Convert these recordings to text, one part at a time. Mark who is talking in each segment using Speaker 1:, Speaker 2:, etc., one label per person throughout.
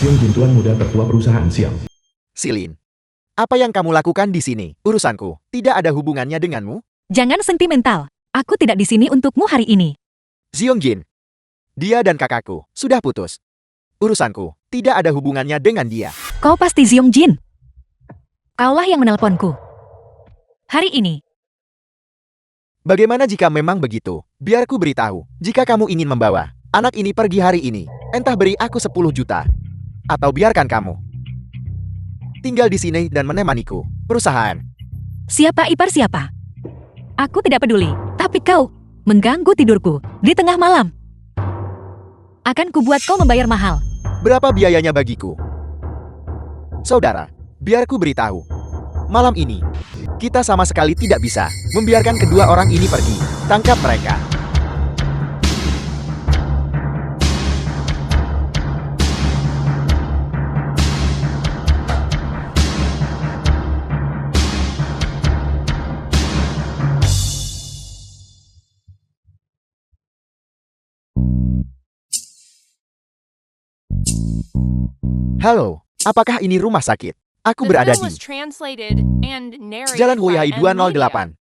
Speaker 1: Xiong Jin, tuan muda tertua perusahaan Xiong.
Speaker 2: Silin, apa yang kamu lakukan di sini? Urusanku tidak ada hubungannya denganmu.
Speaker 3: Jangan sentimental. Aku tidak di sini untukmu hari ini.
Speaker 2: Xiong Jin, dia dan kakakku sudah putus. Urusanku tidak ada hubungannya dengan dia.
Speaker 3: Kau pasti Xiong Jin. Kaulah yang menelponku. Hari ini.
Speaker 2: Bagaimana jika memang begitu? Biar ku beritahu, jika kamu ingin membawa anak ini pergi hari ini, entah beri aku 10 juta. Atau biarkan kamu tinggal di sini dan menemaniku. Perusahaan.
Speaker 3: Siapa ipar siapa? Aku tidak peduli. Tapi kau mengganggu tidurku di tengah malam. Akan kubuat kau membayar mahal.
Speaker 2: Berapa biayanya bagiku? Saudara, biar ku beritahu. Malam ini, kita sama sekali tidak bisa membiarkan kedua orang ini pergi. Tangkap mereka. Halo, apakah ini rumah sakit? Aku berada di Jalan Huihai 208.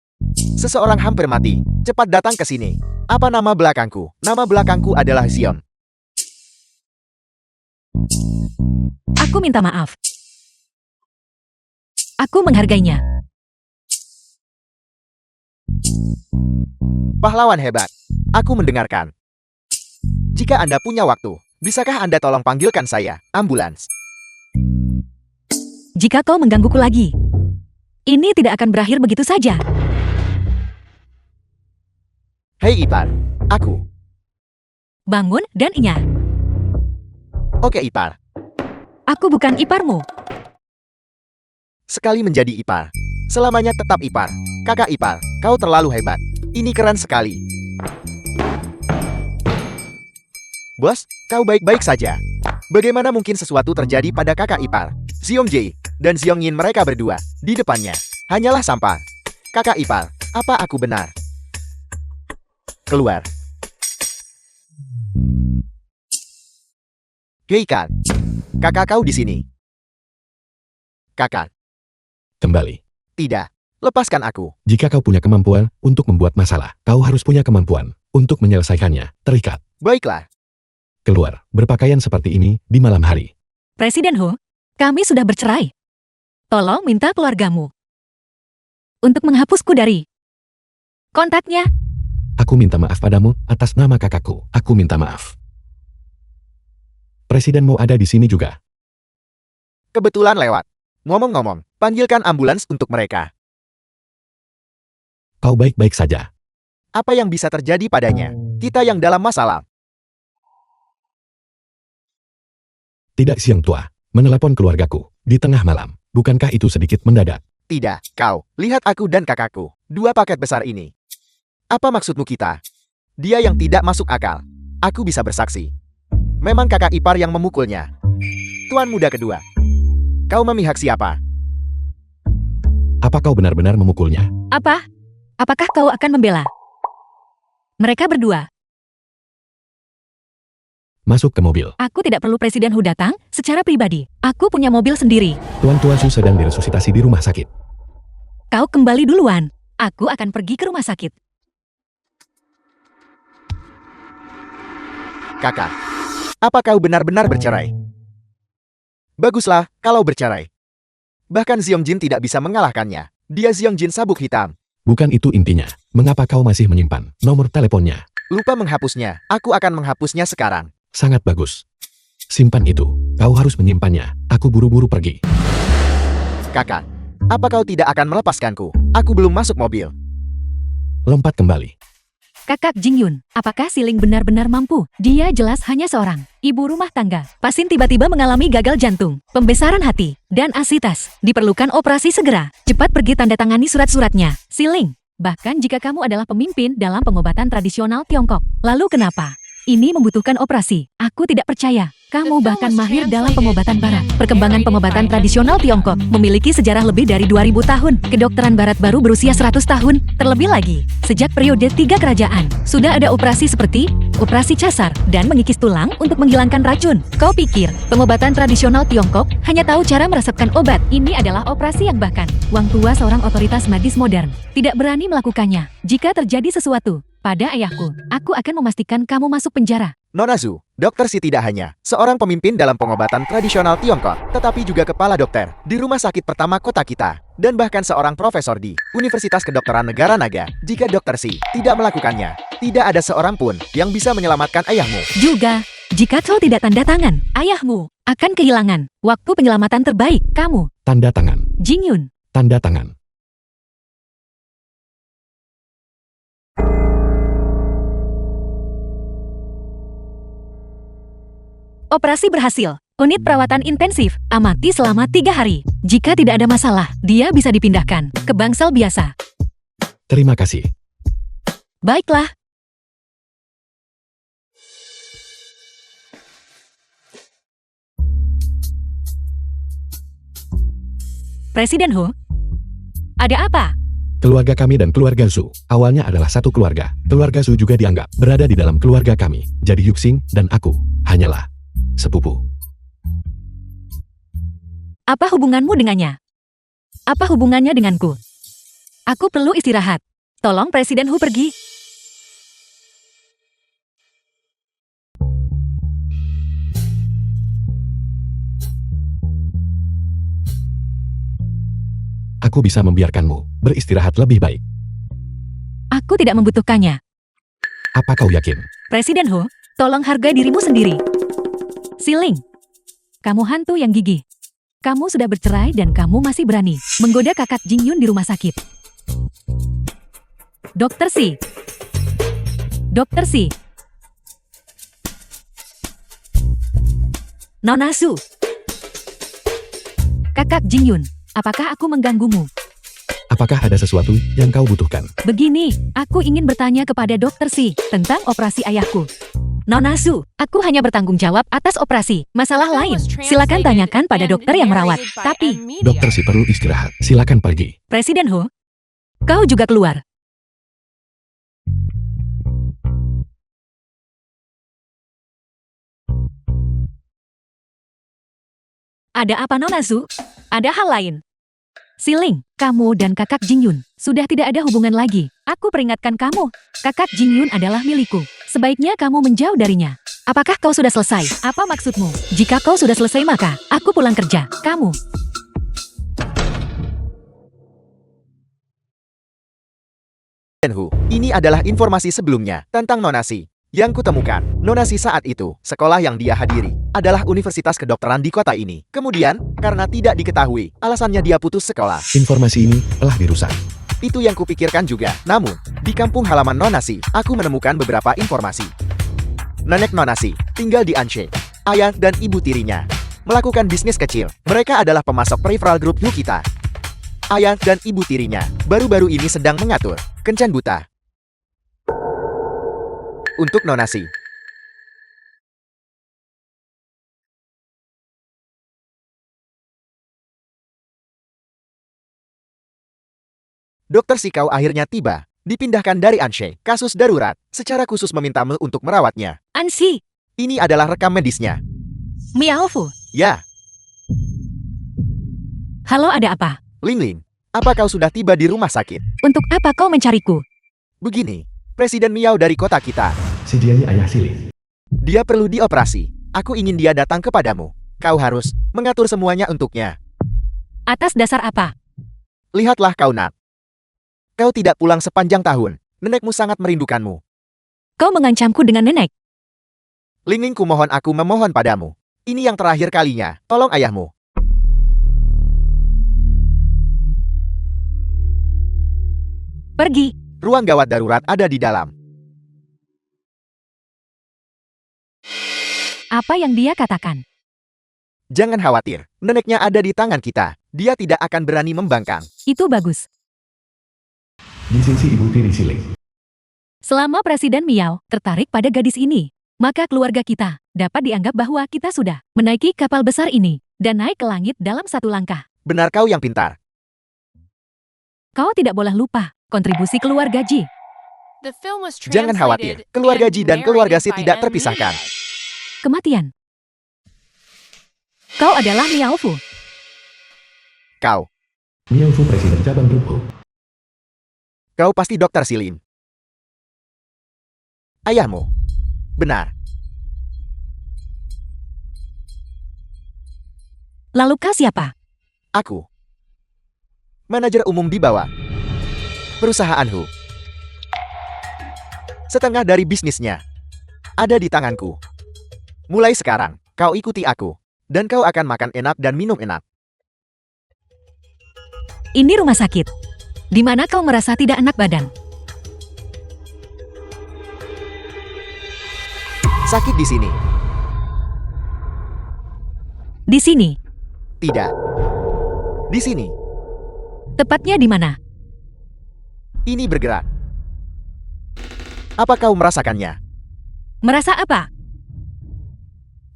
Speaker 2: Seseorang hampir mati. Cepat datang ke sini. Apa nama belakangku? Nama belakangku adalah Zion.
Speaker 3: Aku minta maaf. Aku menghargainya.
Speaker 2: Pahlawan hebat. Aku mendengarkan. Jika Anda punya waktu, bisakah Anda tolong panggilkan saya, ambulans?
Speaker 3: Jika kau menggangguku lagi, ini tidak akan berakhir begitu saja.
Speaker 2: Hei Ipar, aku.
Speaker 3: Bangun dan inya.
Speaker 2: Oke Ipar.
Speaker 3: Aku bukan iparmu.
Speaker 2: Sekali menjadi Ipar, selamanya tetap Ipar. Kakak Ipar, kau terlalu hebat. Ini keren sekali. Bos, kau baik-baik saja. Bagaimana mungkin sesuatu terjadi pada kakak Ipar? Xiong Jie dan Xiong Yin, mereka berdua di depannya hanyalah sampah. Kakak Ipar, apa aku benar? Keluar. Hei Kat, kakak kau di sini. Kakak.
Speaker 1: Kembali.
Speaker 2: Tidak, lepaskan aku.
Speaker 1: Jika kau punya kemampuan untuk membuat masalah, kau harus punya kemampuan untuk menyelesaikannya. Terikat.
Speaker 2: Baiklah.
Speaker 1: Keluar, berpakaian seperti ini di malam hari.
Speaker 3: Presiden Ho, kami sudah bercerai. Tolong minta keluargamu untuk menghapusku dari kontaknya.
Speaker 1: Aku minta maaf padamu atas nama kakakku. Aku minta maaf. Presiden mau ada di sini juga.
Speaker 2: Kebetulan lewat. Ngomong-ngomong, panggilkan ambulans untuk mereka.
Speaker 1: Kau baik-baik saja.
Speaker 2: Apa yang bisa terjadi padanya? Kita yang dalam masalah.
Speaker 1: Tidak, Siang Tua. Menelepon keluargaku di tengah malam. Bukankah itu sedikit mendadak?
Speaker 2: Tidak, kau. Lihat aku dan kakakku. 2 paket besar ini. Apa maksudmu kita? Dia yang tidak masuk akal. Aku bisa bersaksi. Memang kakak ipar yang memukulnya. Tuan muda kedua. Kau memihak siapa?
Speaker 1: Apa kau benar-benar memukulnya?
Speaker 3: Apa? Apakah kau akan membela mereka berdua?
Speaker 1: Masuk ke mobil.
Speaker 3: Aku tidak perlu Presiden Hu datang secara pribadi. Aku punya mobil sendiri.
Speaker 1: Tuan Tua Su sedang diresusitasi di rumah sakit.
Speaker 3: Kau kembali duluan. Aku akan pergi ke rumah sakit.
Speaker 2: Kakak, apa kau benar-benar bercerai? Baguslah kalau bercerai. Bahkan Xiong Jin tidak bisa mengalahkannya. Dia Xiong Jin sabuk hitam.
Speaker 1: Bukan itu intinya. Mengapa kau masih menyimpan nomor teleponnya?
Speaker 2: Lupa menghapusnya. Aku akan menghapusnya sekarang.
Speaker 1: Sangat bagus. Simpan itu. Kau harus menyimpannya. Aku buru-buru pergi.
Speaker 2: Kakak, apa kau tidak akan melepaskanku? Aku belum masuk mobil.
Speaker 1: Lompat kembali.
Speaker 3: Kakak Jing Yun, apakah Siling benar-benar mampu? Dia jelas hanya seorang ibu rumah tangga. Pasien tiba-tiba mengalami gagal jantung, pembesaran hati, dan asitas. Diperlukan operasi segera. Cepat pergi tanda tangani surat-suratnya. Siling, bahkan jika kamu adalah pemimpin dalam pengobatan tradisional Tiongkok, lalu kenapa Ini membutuhkan operasi. Aku tidak percaya. Kamu bahkan mahir dalam pengobatan barat. Perkembangan pengobatan tradisional Tiongkok memiliki sejarah lebih dari 2000 tahun. Kedokteran barat baru berusia 100 tahun. Terlebih lagi, sejak periode 3 kerajaan, sudah ada operasi seperti operasi casar dan mengikis tulang untuk menghilangkan racun. Kau pikir pengobatan tradisional Tiongkok hanya tahu cara meresepkan obat? Ini adalah operasi yang bahkan Wang Tua, seorang otoritas medis modern, tidak berani melakukannya. Jika terjadi sesuatu pada ayahku, aku akan memastikan kamu masuk penjara.
Speaker 2: Nona Zhu, Dr. Si tidak hanya seorang pemimpin dalam pengobatan tradisional Tiongkok, tetapi juga kepala dokter di rumah sakit pertama kota kita, dan bahkan seorang profesor di Universitas Kedokteran Negara Naga. Jika Dr. Si tidak melakukannya, tidak ada seorang pun yang bisa menyelamatkan ayahmu.
Speaker 3: Juga, jika kau tidak tanda tangan, ayahmu akan kehilangan waktu penyelamatan terbaik kamu.
Speaker 1: Tanda tangan.
Speaker 3: Jingyun.
Speaker 1: Tanda tangan.
Speaker 3: Operasi berhasil. Unit perawatan intensif amati selama 3 hari. Jika tidak ada masalah, dia bisa dipindahkan ke bangsal biasa.
Speaker 1: Terima kasih.
Speaker 3: Baiklah. Presiden Hu, ada apa?
Speaker 1: Keluarga kami dan keluarga Zhu awalnya adalah satu keluarga. Keluarga Zhu juga dianggap berada di dalam keluarga kami. Jadi Yuxing dan aku hanyalah sepupu.
Speaker 3: Apa hubunganmu dengannya? Apa hubungannya denganku? Aku perlu istirahat. Tolong Presiden Hu pergi.
Speaker 1: Aku bisa membiarkanmu beristirahat lebih baik.
Speaker 3: Aku tidak membutuhkannya.
Speaker 1: Apa kau yakin?
Speaker 3: Presiden Hu, tolong hargai dirimu sendiri. Siling, kamu hantu yang gigih. Kamu sudah bercerai dan kamu masih berani menggoda kakak Jingyun di rumah sakit. Dokter Si. Dokter Si. Nona Zhu. Kakak Jingyun, apakah aku mengganggumu?
Speaker 1: Apakah ada sesuatu yang kau butuhkan?
Speaker 3: Begini, aku ingin bertanya kepada Dokter Si tentang operasi ayahku. Nona Zhu, aku hanya bertanggung jawab atas operasi. Masalah lain, silakan tanyakan pada dokter yang merawat. Tapi,
Speaker 1: Dokter Si perlu istirahat. Silakan pergi.
Speaker 3: Presiden Hu, kau juga keluar. Ada apa Nona Zhu? Ada hal lain. Siling, kamu dan kakak Jingyun sudah tidak ada hubungan lagi. Aku peringatkan kamu, kakak Jingyun adalah milikku. Sebaiknya kamu menjauh darinya. Apakah kau sudah selesai? Apa maksudmu? Jika kau sudah selesai maka, aku pulang kerja. Kamu.
Speaker 2: Hu, ini adalah informasi sebelumnya tentang Nona Si. Yang kutemukan, Nona Si saat itu, sekolah yang dia hadiri, adalah Universitas Kedokteran di kota ini. Kemudian, karena tidak diketahui, alasannya dia putus sekolah.
Speaker 1: Informasi ini telah dirusak.
Speaker 2: Itu yang kupikirkan juga. Namun, di kampung halaman Nona Si, aku menemukan beberapa informasi. Nenek Nona Si tinggal di Anshe. Ayah dan ibu tirinya melakukan bisnis kecil. Mereka adalah pemasok peripheral grup Yukita. Ayah dan ibu tirinya baru-baru ini sedang mengatur kencan buta. Untuk Nona Si. Dokter Sikau akhirnya tiba, dipindahkan dari Anshe, kasus darurat, secara khusus meminta Me untuk merawatnya.
Speaker 3: Ansi,
Speaker 2: Ini adalah rekam medisnya.
Speaker 3: Miao Fu.
Speaker 2: Ya,
Speaker 3: Halo, ada apa?
Speaker 2: Ling Ling, apa kau sudah tiba di rumah sakit?
Speaker 3: Untuk apa kau mencariku?
Speaker 2: Begini, Presiden Miao dari kota kita.
Speaker 1: Si dia ini ayah Siling.
Speaker 2: Dia perlu dioperasi. Aku ingin dia datang kepadamu. Kau harus mengatur semuanya untuknya.
Speaker 3: Atas dasar apa?
Speaker 2: Lihatlah kau Nat. Kau tidak pulang sepanjang tahun. Nenekmu sangat merindukanmu.
Speaker 3: Kau mengancamku dengan nenek.
Speaker 2: Ling Ling, kumohon, aku memohon padamu. Ini yang terakhir kalinya. Tolong ayahmu.
Speaker 3: Pergi.
Speaker 2: Ruang gawat darurat ada di dalam.
Speaker 3: Apa yang dia katakan?
Speaker 2: Jangan khawatir. Neneknya ada di tangan kita. Dia tidak akan berani membangkang.
Speaker 3: Itu bagus.
Speaker 1: Di sisi ibu tiri Siling.
Speaker 3: Selama Presiden Miao tertarik pada gadis ini, maka keluarga kita dapat dianggap bahwa kita sudah menaiki kapal besar ini dan naik ke langit dalam satu langkah.
Speaker 2: Benar kau yang pintar.
Speaker 3: Kau tidak boleh lupa kontribusi keluarga Ji.
Speaker 2: Jangan khawatir, keluarga Ji dan keluarga Si tidak terpisahkan.
Speaker 3: Kematian. Kau adalah Miao Fu.
Speaker 2: Kau
Speaker 1: Miao Fu presiden cabang grup Hu.
Speaker 2: Kau pasti Dokter Silin. Ayahmu. Benar.
Speaker 3: Lalu kau siapa?
Speaker 2: Aku. Manajer umum di bawah perusahaan Hu. Setengah dari bisnisnya ada di tanganku. Mulai sekarang, kau ikuti aku. Dan kau akan makan enak dan minum enak.
Speaker 3: Ini rumah sakit. Di mana kau merasa tidak enak badan?
Speaker 2: Sakit di sini.
Speaker 3: Di sini.
Speaker 2: Tidak. Di sini.
Speaker 3: Tepatnya di mana?
Speaker 2: Ini bergerak. Apa kau merasakannya?
Speaker 3: Merasa apa?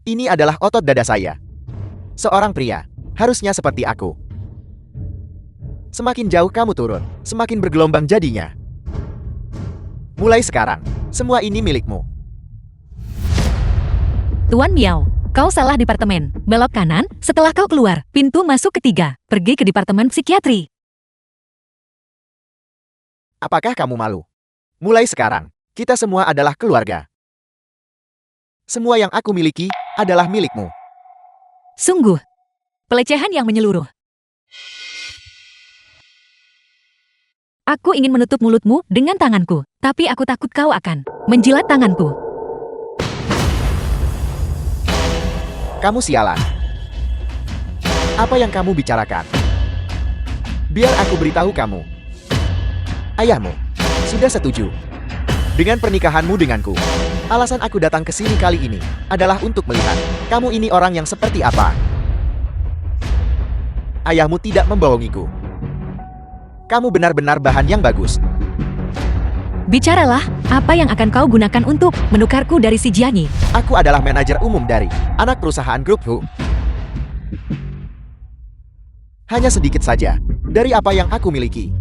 Speaker 2: Ini adalah otot dada saya. Seorang pria, harusnya seperti aku. Semakin jauh kamu turun, semakin bergelombang jadinya. Mulai sekarang, semua ini milikmu.
Speaker 3: Tuan Miao, kau salah departemen. Belok kanan, setelah kau keluar, pintu masuk ketiga. Pergi ke departemen psikiatri.
Speaker 2: Apakah kamu malu? Mulai sekarang, kita semua adalah keluarga. Semua yang aku miliki adalah milikmu.
Speaker 3: Sungguh, pelecehan yang menyeluruh. Aku ingin menutup mulutmu dengan tanganku, tapi aku takut kau akan menjilat tanganku.
Speaker 2: Kamu sialan. Apa yang kamu bicarakan? Biar aku beritahu kamu. Ayahmu sudah setuju dengan pernikahanmu denganku. Alasan aku datang ke sini kali ini adalah untuk melihat kamu ini orang yang seperti apa. Ayahmu tidak membohongiku. Kamu benar-benar bahan yang bagus.
Speaker 3: Bicaralah, apa yang akan kau gunakan untuk menukarku dari si Jianyi?
Speaker 2: Aku adalah manajer umum dari anak perusahaan grup Hu. Hanya sedikit saja dari apa yang aku miliki.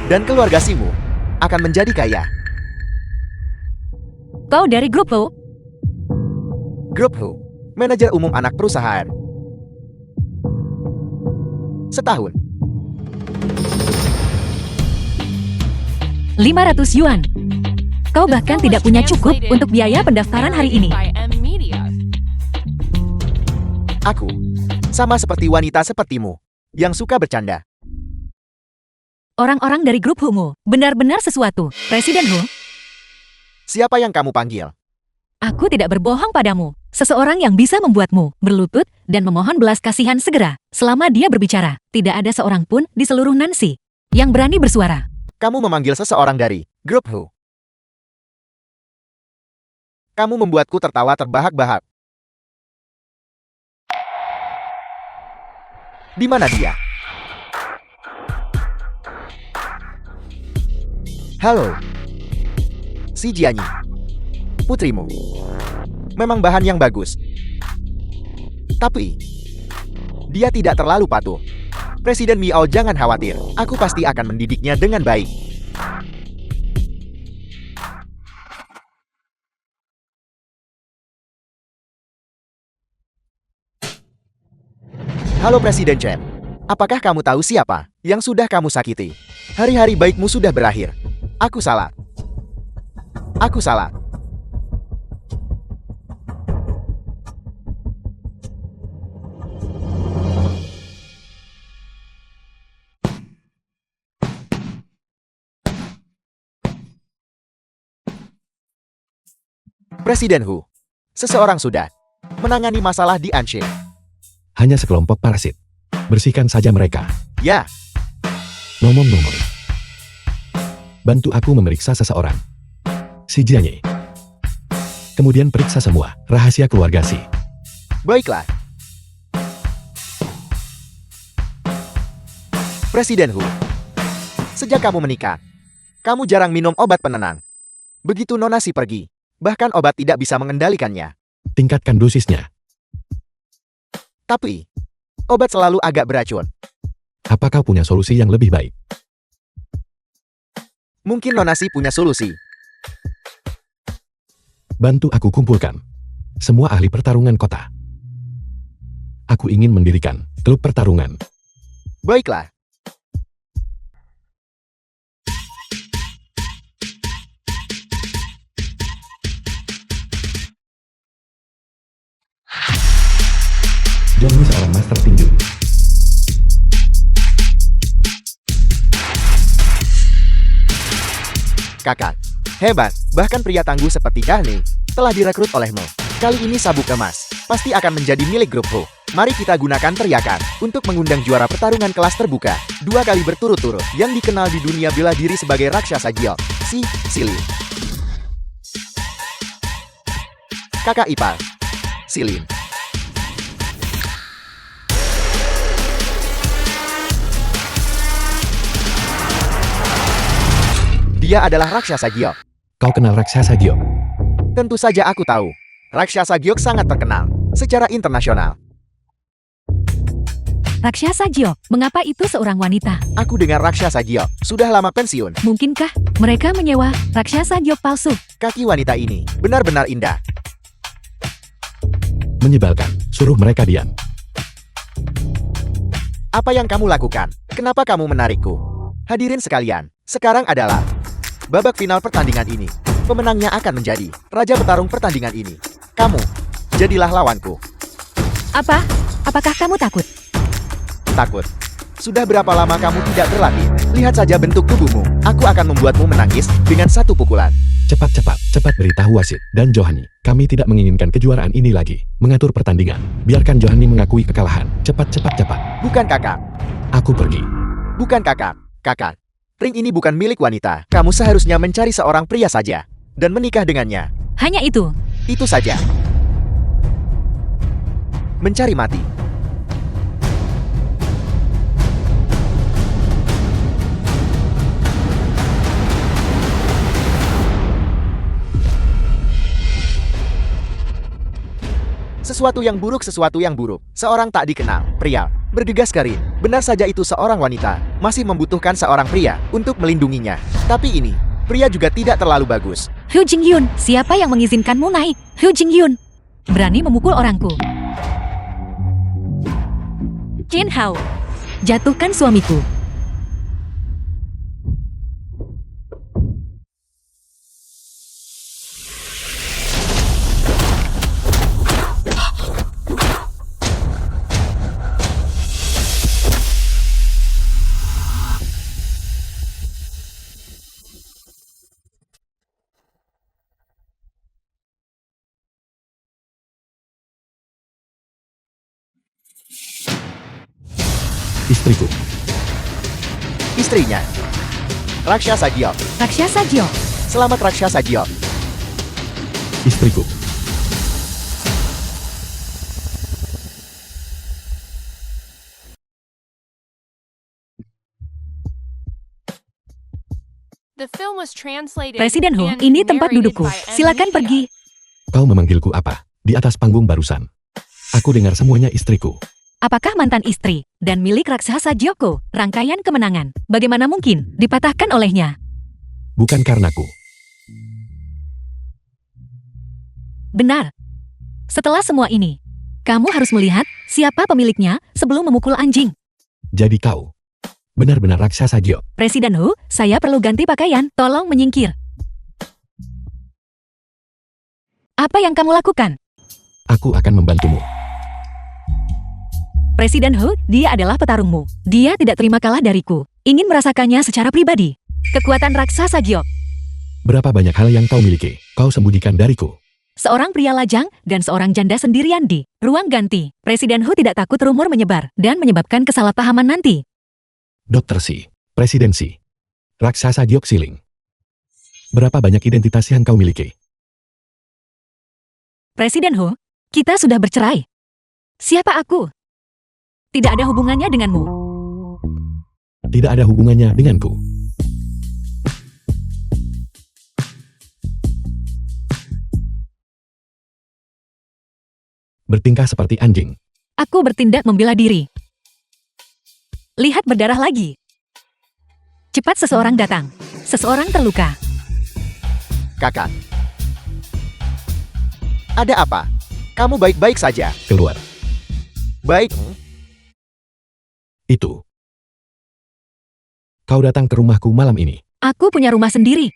Speaker 2: Dan keluarga Simu akan menjadi kaya.
Speaker 3: Kau dari grup Hu?
Speaker 2: Grup Hu, manajer umum anak perusahaan. Setahun.
Speaker 3: 500 yuan. Kau bahkan tidak punya cukup untuk biaya pendaftaran hari ini.
Speaker 2: Aku sama seperti wanita sepertimu yang suka bercanda.
Speaker 3: Orang-orang dari grup Hu-mu benar-benar sesuatu. Presiden Hu,
Speaker 2: Siapa yang kamu panggil?
Speaker 3: aku tidak berbohong padamu. Seseorang yang bisa membuatmu berlutut dan memohon belas kasihan segera. Selama dia berbicara, tidak ada seorang pun di seluruh Nancy yang berani bersuara.
Speaker 2: Kamu memanggil seseorang dari grup Hu. Kamu membuatku tertawa terbahak-bahak. Di mana dia? Halo. Si Jianyi. Putrimu. Memang bahan yang bagus. Tapi dia tidak terlalu patuh. Presiden Miao jangan khawatir. Aku pasti akan mendidiknya dengan baik. Halo Presiden Chen. Apakah kamu tahu siapa yang sudah kamu sakiti? Hari-hari baikmu sudah berakhir. Aku salah. Aku salah. Presiden Hu. Seseorang sudah menangani masalah di Anshin.
Speaker 1: Hanya sekelompok parasit. Bersihkan saja mereka.
Speaker 2: Ya,
Speaker 1: Ngomong-ngomong. Bantu aku memeriksa seseorang. Si Jianyi. Kemudian periksa semua rahasia keluarga Si.
Speaker 2: baiklah. Presiden Hu. Sejak kamu menikah, kamu jarang minum obat penenang. Begitu Nona Si pergi, bahkan obat tidak bisa mengendalikannya.
Speaker 1: Tingkatkan dosisnya.
Speaker 2: Tapi, obat selalu agak beracun.
Speaker 1: Apa kau punya solusi yang lebih baik?
Speaker 2: Mungkin Nona Si punya solusi.
Speaker 1: Bantu aku kumpulkan semua ahli pertarungan kota. Aku ingin mendirikan klub pertarungan.
Speaker 2: Baiklah.
Speaker 1: Johnny seorang master tinju.
Speaker 2: Kakak, hebat. Bahkan pria tangguh seperti Johnny telah direkrut olehmu. Kali ini sabuk emas pasti akan menjadi milik grup Ho. Mari kita gunakan teriakan untuk mengundang juara pertarungan kelas terbuka 2 kali berturut-turut yang dikenal di dunia bela diri sebagai raksasa giok, si Silin. Kakak ipar, Silin. Dia adalah raksasa giok.
Speaker 1: Kau kenal raksasa giok?
Speaker 2: Tentu saja aku tahu. Raksasa giok sangat terkenal secara internasional.
Speaker 3: Raksasa Giok, mengapa itu seorang wanita?
Speaker 2: Aku dengar raksasa giok sudah lama pensiun.
Speaker 3: Mungkinkah mereka menyewa raksasa Giok palsu?
Speaker 2: Kaki wanita ini benar-benar indah.
Speaker 1: Menyebalkan. Suruh mereka diam.
Speaker 2: Apa yang kamu lakukan? Kenapa kamu menarikku? Hadirin sekalian, sekarang adalah babak final pertandingan ini. Pemenangnya akan menjadi raja petarung pertandingan ini. Kamu, jadilah lawanku.
Speaker 3: Apa? Apakah kamu takut?
Speaker 2: Takut. Sudah berapa lama kamu tidak berlatih? Lihat saja bentuk tubuhmu. Aku akan membuatmu menangis dengan 1 pukulan.
Speaker 1: Cepat beritahu wasit dan Johanny. Kami tidak menginginkan kejuaraan ini lagi. Mengatur pertandingan. Biarkan Johanny mengakui kekalahan. Cepat.
Speaker 2: Bukan kakak.
Speaker 1: Aku pergi.
Speaker 2: Bukan kakak. Kakak. Ring ini bukan milik wanita. Kamu seharusnya mencari seorang pria saja dan menikah dengannya.
Speaker 3: Hanya itu.
Speaker 2: Itu saja. Mencari mati. Sesuatu yang buruk. Seorang tak dikenal, pria, bergegas ke ring. Benar saja itu seorang wanita, masih membutuhkan seorang pria untuk melindunginya. Tapi ini, pria juga tidak terlalu bagus.
Speaker 3: Hu Jingyun, siapa yang mengizinkanmu naik? Hu Jingyun, berani memukul orangku. Jin Hao, jatuhkan suamiku.
Speaker 1: Istriku.
Speaker 2: Istrinya, raksasa giok.
Speaker 3: Raksasa Giok,
Speaker 2: Selamat raksasa giok.
Speaker 1: Istriku.
Speaker 3: Presiden Hu, ini tempat dudukku. Silakan pergi.
Speaker 1: Kau memanggilku apa? Di atas panggung barusan. Aku dengar semuanya istriku.
Speaker 3: Apakah mantan istri dan milik raksasa Giokko, rangkaian kemenangan, bagaimana mungkin dipatahkan olehnya?
Speaker 1: Bukan karenaku.
Speaker 3: Benar. Setelah semua ini, kamu harus melihat siapa pemiliknya sebelum memukul anjing.
Speaker 1: Jadi kau benar-benar raksasa giok.
Speaker 3: Presiden Hu, saya perlu ganti pakaian, tolong menyingkir. Apa yang kamu lakukan?
Speaker 1: Aku akan membantumu.
Speaker 3: Presiden Hu, dia adalah petarungmu. Dia tidak terima kalah dariku. Ingin merasakannya secara pribadi. Kekuatan raksasa Giok.
Speaker 1: Berapa banyak hal yang kau miliki, kau sembunyikan dariku.
Speaker 3: Seorang pria lajang dan seorang janda sendirian di ruang ganti. Presiden Hu tidak takut rumor menyebar dan menyebabkan kesalahpahaman nanti.
Speaker 1: Dokter Si, Presidensi, raksasa giok siling. Berapa banyak identitas yang kau miliki?
Speaker 3: Presiden Hu, kita sudah bercerai. Siapa aku? Tidak ada hubungannya denganmu.
Speaker 1: Tidak ada hubungannya denganku. bertingkah seperti anjing.
Speaker 3: Aku bertindak membela diri. Lihat berdarah lagi. Cepat seseorang datang. Seseorang terluka.
Speaker 2: Kakak. Ada apa? Kamu baik-baik saja.
Speaker 1: Keluar.
Speaker 2: Baik.
Speaker 1: Itu. Kau datang ke rumahku malam ini.
Speaker 3: Aku punya rumah sendiri.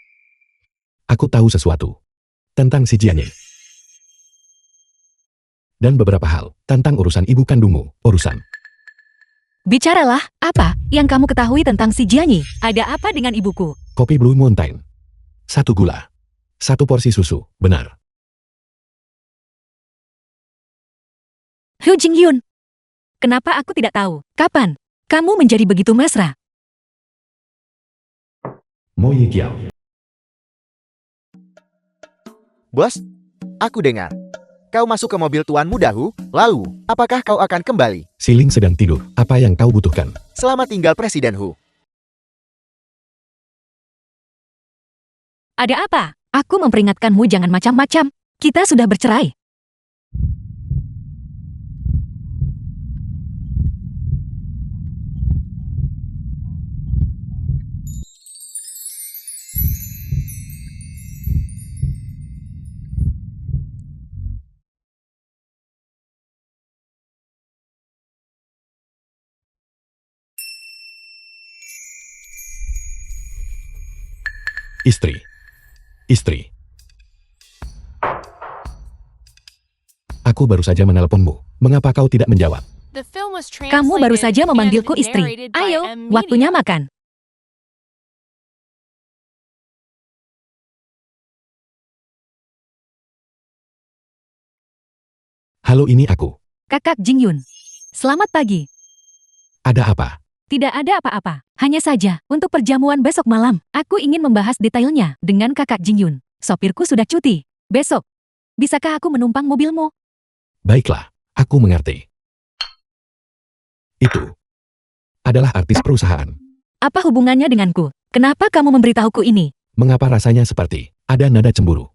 Speaker 1: Aku tahu sesuatu tentang si Jianye. Dan beberapa hal tentang urusan ibu kandungmu, urusan.
Speaker 3: Bicaralah, apa yang kamu ketahui tentang si Jianye? Ada apa dengan ibuku?
Speaker 1: Kopi Blue Mountain. 1 gula. 1 porsi susu, benar.
Speaker 3: Hu Jingyun. Kenapa aku tidak tahu? Kapan kamu menjadi begitu mesra?
Speaker 1: Mo Ye Kiao.
Speaker 2: Bos, aku dengar. Kau masuk ke mobil Tuan Muda Hu, lalu, apakah kau akan kembali?
Speaker 1: Siling sedang tidur. Apa yang kau butuhkan?
Speaker 2: Selamat tinggal Presiden Hu.
Speaker 3: Ada apa? Aku memperingatkanmu jangan macam-macam. Kita sudah bercerai.
Speaker 1: Istri. Istri. Aku baru saja menelponmu. Mengapa kau tidak menjawab?
Speaker 3: Kamu baru saja memanggilku istri. Ayo, waktunya makan.
Speaker 1: Halo, ini aku.
Speaker 3: Kakak Jingyun. Selamat pagi.
Speaker 1: Ada apa?
Speaker 3: Tidak ada apa-apa. Hanya saja, untuk perjamuan besok malam, aku ingin membahas detailnya dengan kakak Jingyun. Sopirku sudah cuti. Besok, bisakah aku menumpang mobilmu?
Speaker 1: Baiklah, aku mengerti. Itu adalah artis perusahaan.
Speaker 3: Apa hubungannya denganku? Kenapa kamu memberitahuku ini?
Speaker 1: Mengapa rasanya seperti ada nada cemburu?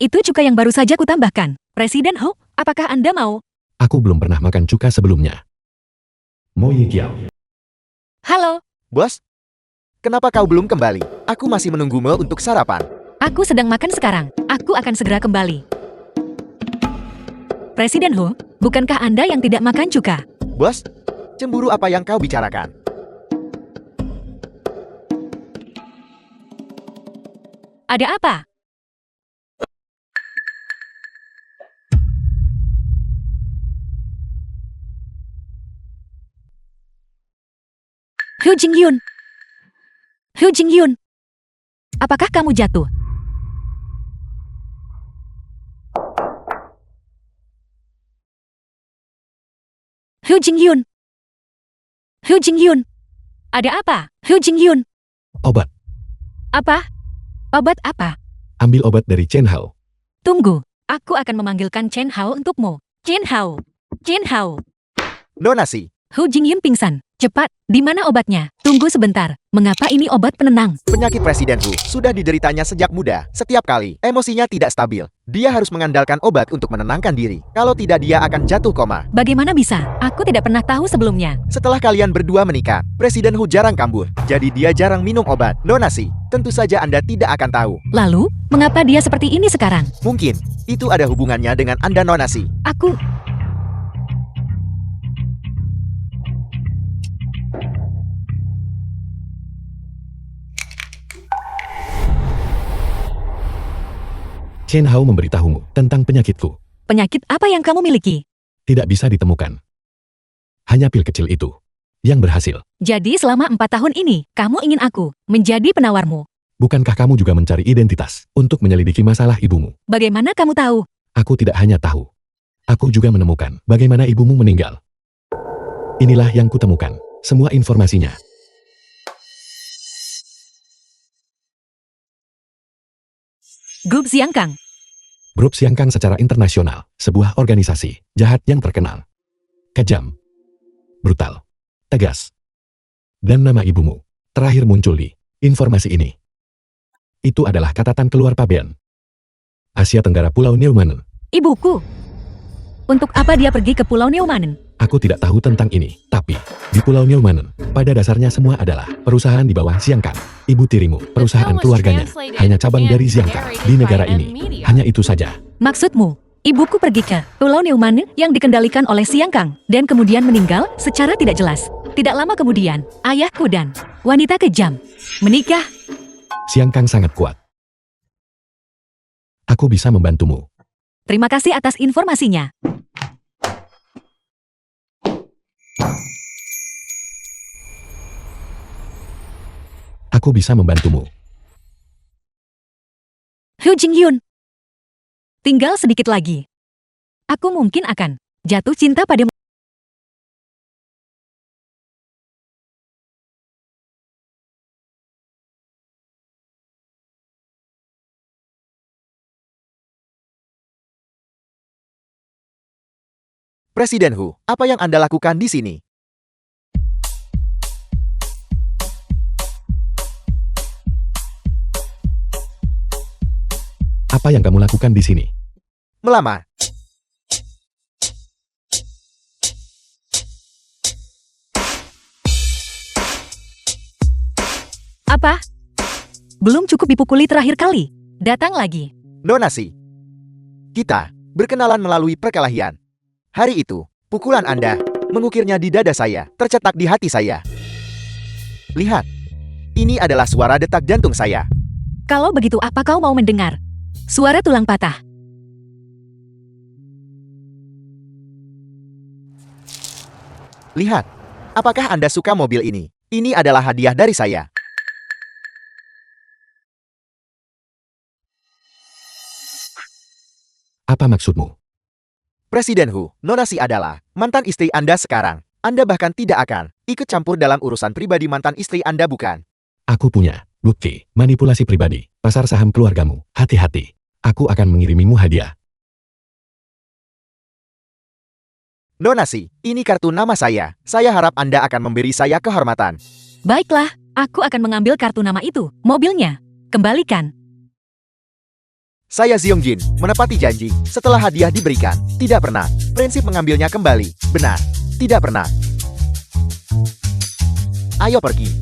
Speaker 3: Itu cuka yang baru saja kutambahkan. Presiden Ho, apakah Anda mau?
Speaker 1: Aku belum pernah makan cuka sebelumnya. Mo Ye Kiao.
Speaker 3: Halo,
Speaker 2: Bos, kenapa kau belum kembali? Aku masih menunggumu untuk sarapan.
Speaker 3: aku sedang makan sekarang. Aku akan segera kembali. Presiden Ho, bukankah Anda yang tidak makan cuka?
Speaker 2: Bos, cemburu apa yang kau bicarakan?
Speaker 3: Ada apa? Hu Jingyun. Hu Jingyun. Apakah kamu jatuh? Hu Jingyun. Hu Jingyun. Ada apa? Hu Jingyun.
Speaker 1: Obat.
Speaker 3: Apa? Obat apa?
Speaker 1: Ambil obat dari Chen Hao.
Speaker 3: Tunggu. Aku akan memanggilkan Chen Hao untukmu. Chen Hao. Chen Hao.
Speaker 2: Donasi.
Speaker 3: Hu Jingyun pingsan. Cepat, di mana obatnya? Tunggu sebentar. Mengapa ini obat penenang?
Speaker 2: Penyakit Presiden Hu sudah dideritanya sejak muda. Setiap kali emosinya tidak stabil, dia harus mengandalkan obat untuk menenangkan diri. Kalau tidak, dia akan jatuh koma.
Speaker 3: Bagaimana bisa? Aku tidak pernah tahu sebelumnya.
Speaker 2: Setelah kalian berdua menikah, Presiden Hu jarang kambuh. Jadi dia jarang minum obat. Donasi. Tentu saja Anda tidak akan tahu.
Speaker 3: Lalu, mengapa dia seperti ini sekarang?
Speaker 2: Mungkin itu ada hubungannya dengan Anda donasi.
Speaker 3: Aku...
Speaker 1: Chen Hao memberitahumu tentang penyakitku.
Speaker 3: Penyakit apa yang kamu miliki?
Speaker 1: Tidak bisa ditemukan. Hanya pil kecil itu yang berhasil.
Speaker 3: Jadi selama 4 tahun ini, kamu ingin aku menjadi penawarmu.
Speaker 1: Bukankah kamu juga mencari identitas untuk menyelidiki masalah ibumu?
Speaker 3: Bagaimana kamu tahu?
Speaker 1: Aku tidak hanya tahu. Aku juga menemukan bagaimana ibumu meninggal. Inilah yang kutemukan. Semua informasinya.
Speaker 3: Grup Xiangkang.
Speaker 1: Grup Xiangkang secara internasional, sebuah organisasi jahat yang terkenal. Kejam. Brutal. Tegas. Dan nama ibumu terakhir muncul di informasi ini. Itu adalah catatan keluar Pabean. Asia Tenggara Pulau Neumann.
Speaker 3: Ibuku. Untuk apa dia pergi ke Pulau Neumanen?
Speaker 1: Aku tidak tahu tentang ini, tapi di Pulau Neumanen, pada dasarnya semua adalah perusahaan di bawah Xiang Kang. Ibu tirimu, perusahaan keluarganya, hanya cabang dari Xiang Kang di negara ini. Hanya itu saja.
Speaker 3: Maksudmu, ibuku pergi ke Pulau Neumanen yang dikendalikan oleh Xiang Kang dan kemudian meninggal secara tidak jelas. Tidak lama kemudian, ayahku dan wanita kejam menikah.
Speaker 1: Xiang Kang sangat kuat. Aku bisa membantumu.
Speaker 3: Terima kasih atas informasinya.
Speaker 1: Aku bisa membantumu.
Speaker 3: Hu Jingyun. Tinggal sedikit lagi. Aku mungkin akan jatuh cinta padamu.
Speaker 2: Presiden Hu, apa yang Anda lakukan di sini?
Speaker 1: Apa yang kamu lakukan di sini?
Speaker 2: Melamar.
Speaker 3: Apa? Belum cukup dipukuli terakhir kali. Datang lagi.
Speaker 2: Donasi. Kita berkenalan melalui perkelahian. Hari itu, pukulan Anda mengukirnya di dada saya, tercetak di hati saya. Lihat, ini adalah suara detak jantung saya.
Speaker 3: Kalau begitu apa kau mau mendengar? Suara tulang patah.
Speaker 2: Lihat, apakah Anda suka mobil ini? Ini adalah hadiah dari saya.
Speaker 1: Apa maksudmu?
Speaker 2: Presiden Hu, Nonasi adalah mantan istri Anda sekarang. Anda bahkan tidak akan ikut campur dalam urusan pribadi mantan istri Anda, bukan?
Speaker 1: Aku punya bukti manipulasi pribadi, pasar saham keluargamu. Hati-hati. Aku akan mengirimimu hadiah.
Speaker 2: Nonasi, ini kartu nama saya. Saya harap Anda akan memberi saya kehormatan.
Speaker 3: Baiklah, aku akan mengambil kartu nama itu. Mobilnya. Kembalikan.
Speaker 2: Saya Xiong Jin, menepati janji. Setelah hadiah diberikan, tidak pernah. Prinsip mengambilnya kembali. Benar, tidak pernah. Ayo pergi.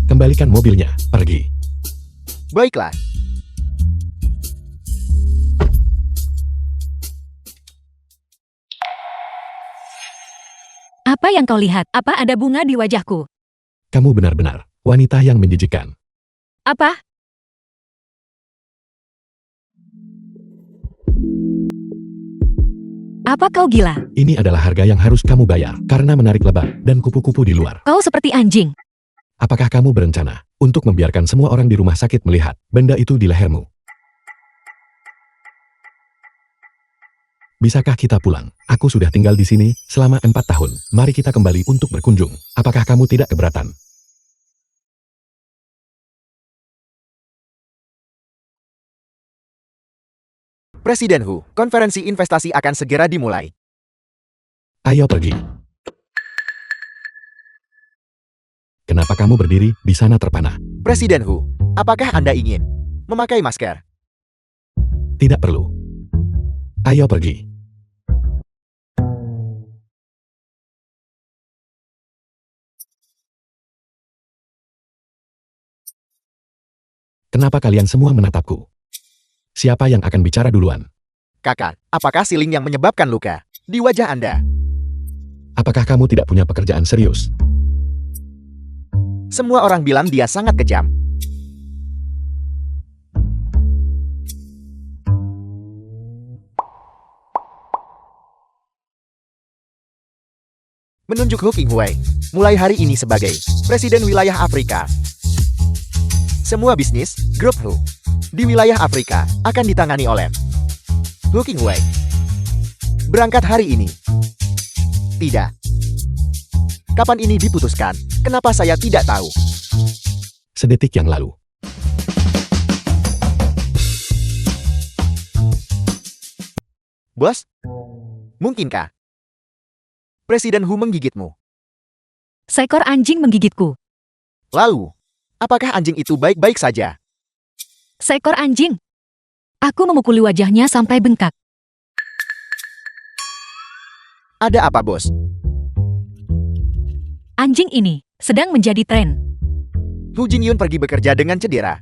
Speaker 1: Kembalikan mobilnya. Pergi.
Speaker 2: Baiklah.
Speaker 3: Apa yang kau lihat? Apa ada bunga di wajahku?
Speaker 1: Kamu benar-benar wanita yang menjijikkan.
Speaker 3: Apa? Apa kau gila?
Speaker 1: Ini adalah harga yang harus kamu bayar karena menarik lebah dan kupu-kupu di luar.
Speaker 3: Kau seperti anjing.
Speaker 1: Apakah kamu berencana untuk membiarkan semua orang di rumah sakit melihat benda itu di lehermu? Bisakah kita pulang? Aku sudah tinggal di sini selama 4 tahun. Mari kita kembali untuk berkunjung. Apakah kamu tidak keberatan?
Speaker 2: Presiden Hu, konferensi investasi akan segera dimulai.
Speaker 1: Ayo pergi. Kenapa kamu berdiri di sana terpana?
Speaker 2: Presiden Hu, apakah Anda ingin memakai masker?
Speaker 1: Tidak perlu. Ayo pergi. Kenapa kalian semua menatapku? Siapa yang akan bicara duluan?
Speaker 2: Kakak, apakah siling yang menyebabkan luka di wajah Anda?
Speaker 1: Apakah kamu tidak punya pekerjaan serius?
Speaker 2: Semua orang bilang dia sangat kejam. Menunjuk Hu Qinghui mulai hari ini sebagai Presiden Wilayah Afrika. Semua bisnis grup Hu di wilayah Afrika akan ditangani oleh Hu Qinghui. Berangkat hari ini. Tidak. Kapan ini diputuskan? Kenapa saya tidak tahu?
Speaker 1: Sedetik yang lalu.
Speaker 2: Bos? Mungkinkah Presiden Hu menggigitmu.
Speaker 3: Seekor anjing menggigitku.
Speaker 2: Lalu, apakah anjing itu baik-baik saja?
Speaker 3: Seekor anjing. Aku memukuli wajahnya sampai bengkak.
Speaker 2: Ada apa, bos?
Speaker 3: Anjing ini sedang menjadi tren.
Speaker 2: Hu Jingyun pergi bekerja dengan cedera.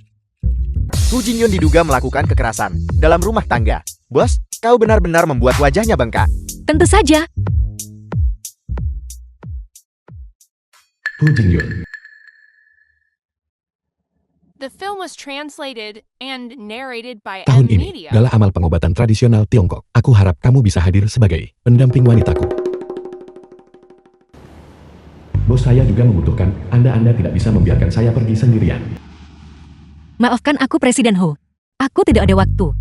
Speaker 2: Hu Jingyun diduga melakukan kekerasan dalam rumah tangga. Bos, kau benar-benar membuat wajahnya bengkak.
Speaker 3: Tentu saja.
Speaker 1: Hu Jingyun.
Speaker 4: The film was translated and narrated by
Speaker 1: Tahun
Speaker 4: M
Speaker 1: ini,
Speaker 4: Media.
Speaker 1: gala amal pengobatan tradisional Tiongkok. Aku harap kamu bisa hadir sebagai pendamping wanitaku. Bos saya juga membutuhkan, Anda tidak bisa membiarkan saya pergi sendirian.
Speaker 3: Maafkan aku Presiden Hu. Aku tidak ada waktu.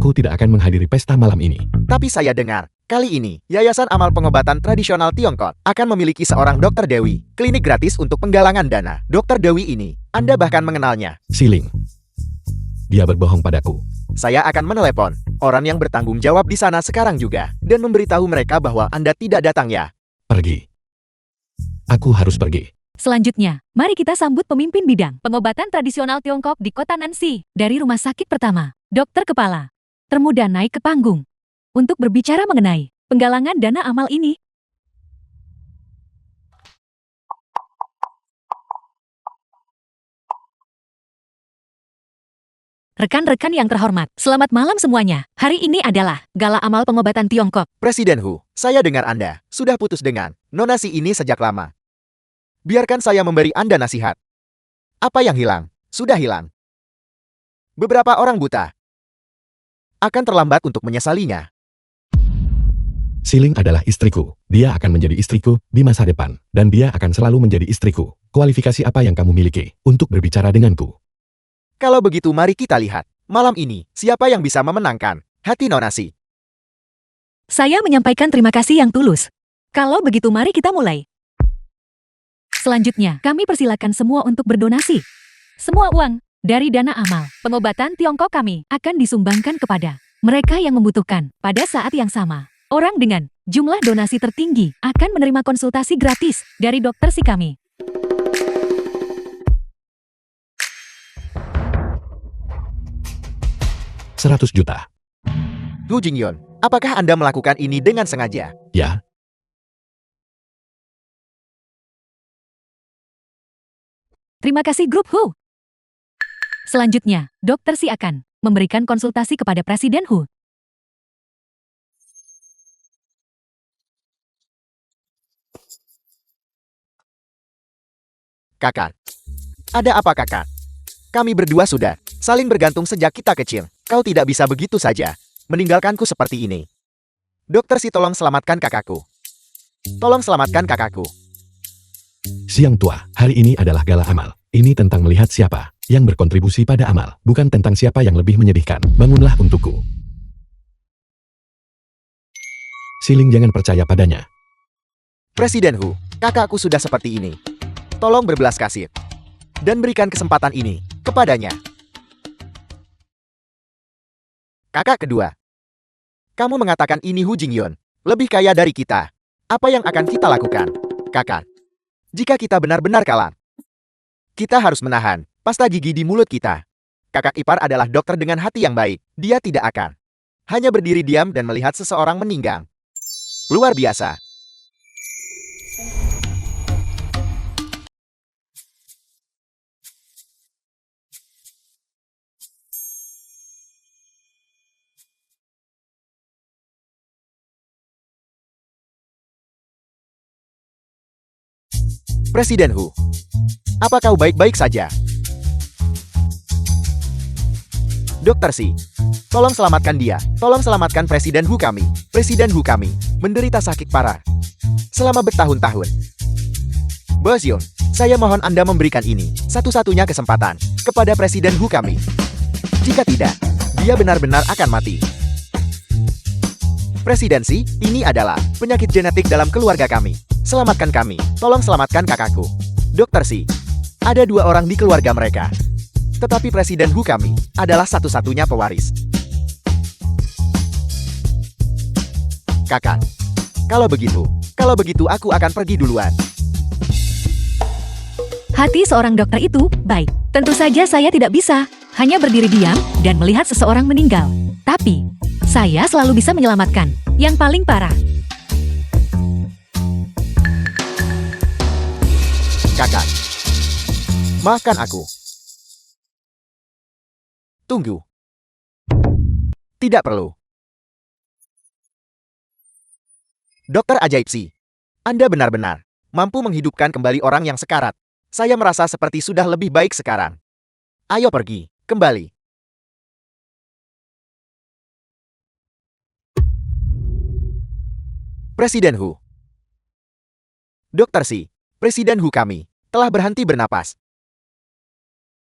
Speaker 1: Aku tidak akan menghadiri pesta malam ini.
Speaker 2: Tapi saya dengar, kali ini, Yayasan Amal Pengobatan Tradisional Tiongkok akan memiliki seorang Dokter Dewi, klinik gratis untuk penggalangan dana. Dokter Dewi ini, Anda bahkan mengenalnya.
Speaker 1: Siling. Dia berbohong padaku.
Speaker 2: Saya akan menelepon orang yang bertanggung jawab di sana sekarang juga, dan memberitahu mereka bahwa Anda tidak datang ya.
Speaker 1: Pergi. Aku harus pergi.
Speaker 3: Selanjutnya, mari kita sambut pemimpin bidang pengobatan tradisional Tiongkok di kota Nancy. Dari rumah sakit pertama, dokter kepala termuda naik ke panggung untuk berbicara mengenai penggalangan dana amal ini. Rekan-rekan yang terhormat, selamat malam semuanya. Hari ini adalah gala amal pengobatan Tiongkok.
Speaker 2: Presiden Hu, saya dengar Anda sudah putus dengan Nona Si ini sejak lama. Biarkan saya memberi Anda nasihat. Apa yang hilang, sudah hilang. Beberapa orang buta akan terlambat untuk menyesalinya.
Speaker 1: Siling adalah istriku. Dia akan menjadi istriku di masa depan. Dan dia akan selalu menjadi istriku. Kualifikasi apa yang kamu miliki untuk berbicara denganku?
Speaker 2: Kalau begitu mari kita lihat, malam ini, siapa yang bisa memenangkan hati Nona Si.
Speaker 3: Saya menyampaikan terima kasih yang tulus. Kalau begitu mari kita mulai. Selanjutnya, kami persilakan semua untuk berdonasi. Semua uang dari dana amal pengobatan Tiongkok kami akan disumbangkan kepada mereka yang membutuhkan. Pada saat yang sama, orang dengan jumlah donasi tertinggi akan menerima konsultasi gratis dari dokter si kami.
Speaker 1: $100 juta.
Speaker 2: Hu Jingyun, apakah Anda melakukan ini dengan sengaja?
Speaker 1: Ya,
Speaker 3: Terima kasih Grup Hu. Selanjutnya, dokter si akan memberikan konsultasi kepada Presiden Hu.
Speaker 2: Kakak. Ada apa kakak? Kami berdua sudah saling bergantung sejak kita kecil. Kau tidak bisa begitu saja meninggalkanku seperti ini. Dokter Si, tolong selamatkan kakakku. Tolong selamatkan kakakku.
Speaker 1: siang tua. Hari ini adalah gala amal. Ini tentang melihat siapa yang berkontribusi pada amal. Bukan tentang siapa yang lebih menyedihkan. Bangunlah untukku. Siling jangan percaya padanya.
Speaker 2: Presiden Hu, kakakku sudah seperti ini. Tolong berbelas kasih. Dan berikan kesempatan ini kepadanya. Kakak kedua. Kamu mengatakan ini Hu Jingyun lebih kaya dari kita. Apa yang akan kita lakukan? Kakak. Jika kita benar-benar kalah, kita harus menahan pasta gigi di mulut kita. Kakak ipar adalah dokter dengan hati yang baik. Dia tidak akan hanya berdiri diam dan melihat seseorang meninggal. Luar biasa. Presiden Hu, apa kau baik-baik saja? Dokter Si, tolong selamatkan dia. Tolong selamatkan Presiden Hu kami. Presiden Hu kami menderita sakit parah selama bertahun-tahun. Bos Yun, saya mohon Anda memberikan ini satu-satunya kesempatan kepada Presiden Hu kami. Jika tidak, dia benar-benar akan mati. Presiden Si, ini adalah penyakit genetik dalam keluarga kami. Selamatkan kami. Tolong selamatkan kakakku. Dokter Si, ada 2 orang di keluarga mereka Tetapi Presiden Hu kami adalah satu-satunya pewaris. Kakak, kalau begitu aku akan pergi duluan.
Speaker 3: Hati seorang dokter itu baik. Tentu saja saya tidak bisa hanya berdiri diam dan melihat seseorang meninggal. Tapi, saya selalu bisa menyelamatkan. Yang paling parah.
Speaker 2: Kakak, maafkan aku. Tunggu. Tidak perlu. Dokter ajaib sih. Anda benar-benar mampu menghidupkan kembali orang yang sekarat. Saya merasa seperti sudah lebih baik sekarang. Ayo pergi, kembali. Presiden Hu. Dokter Si, Presiden Hu kami telah berhenti bernapas.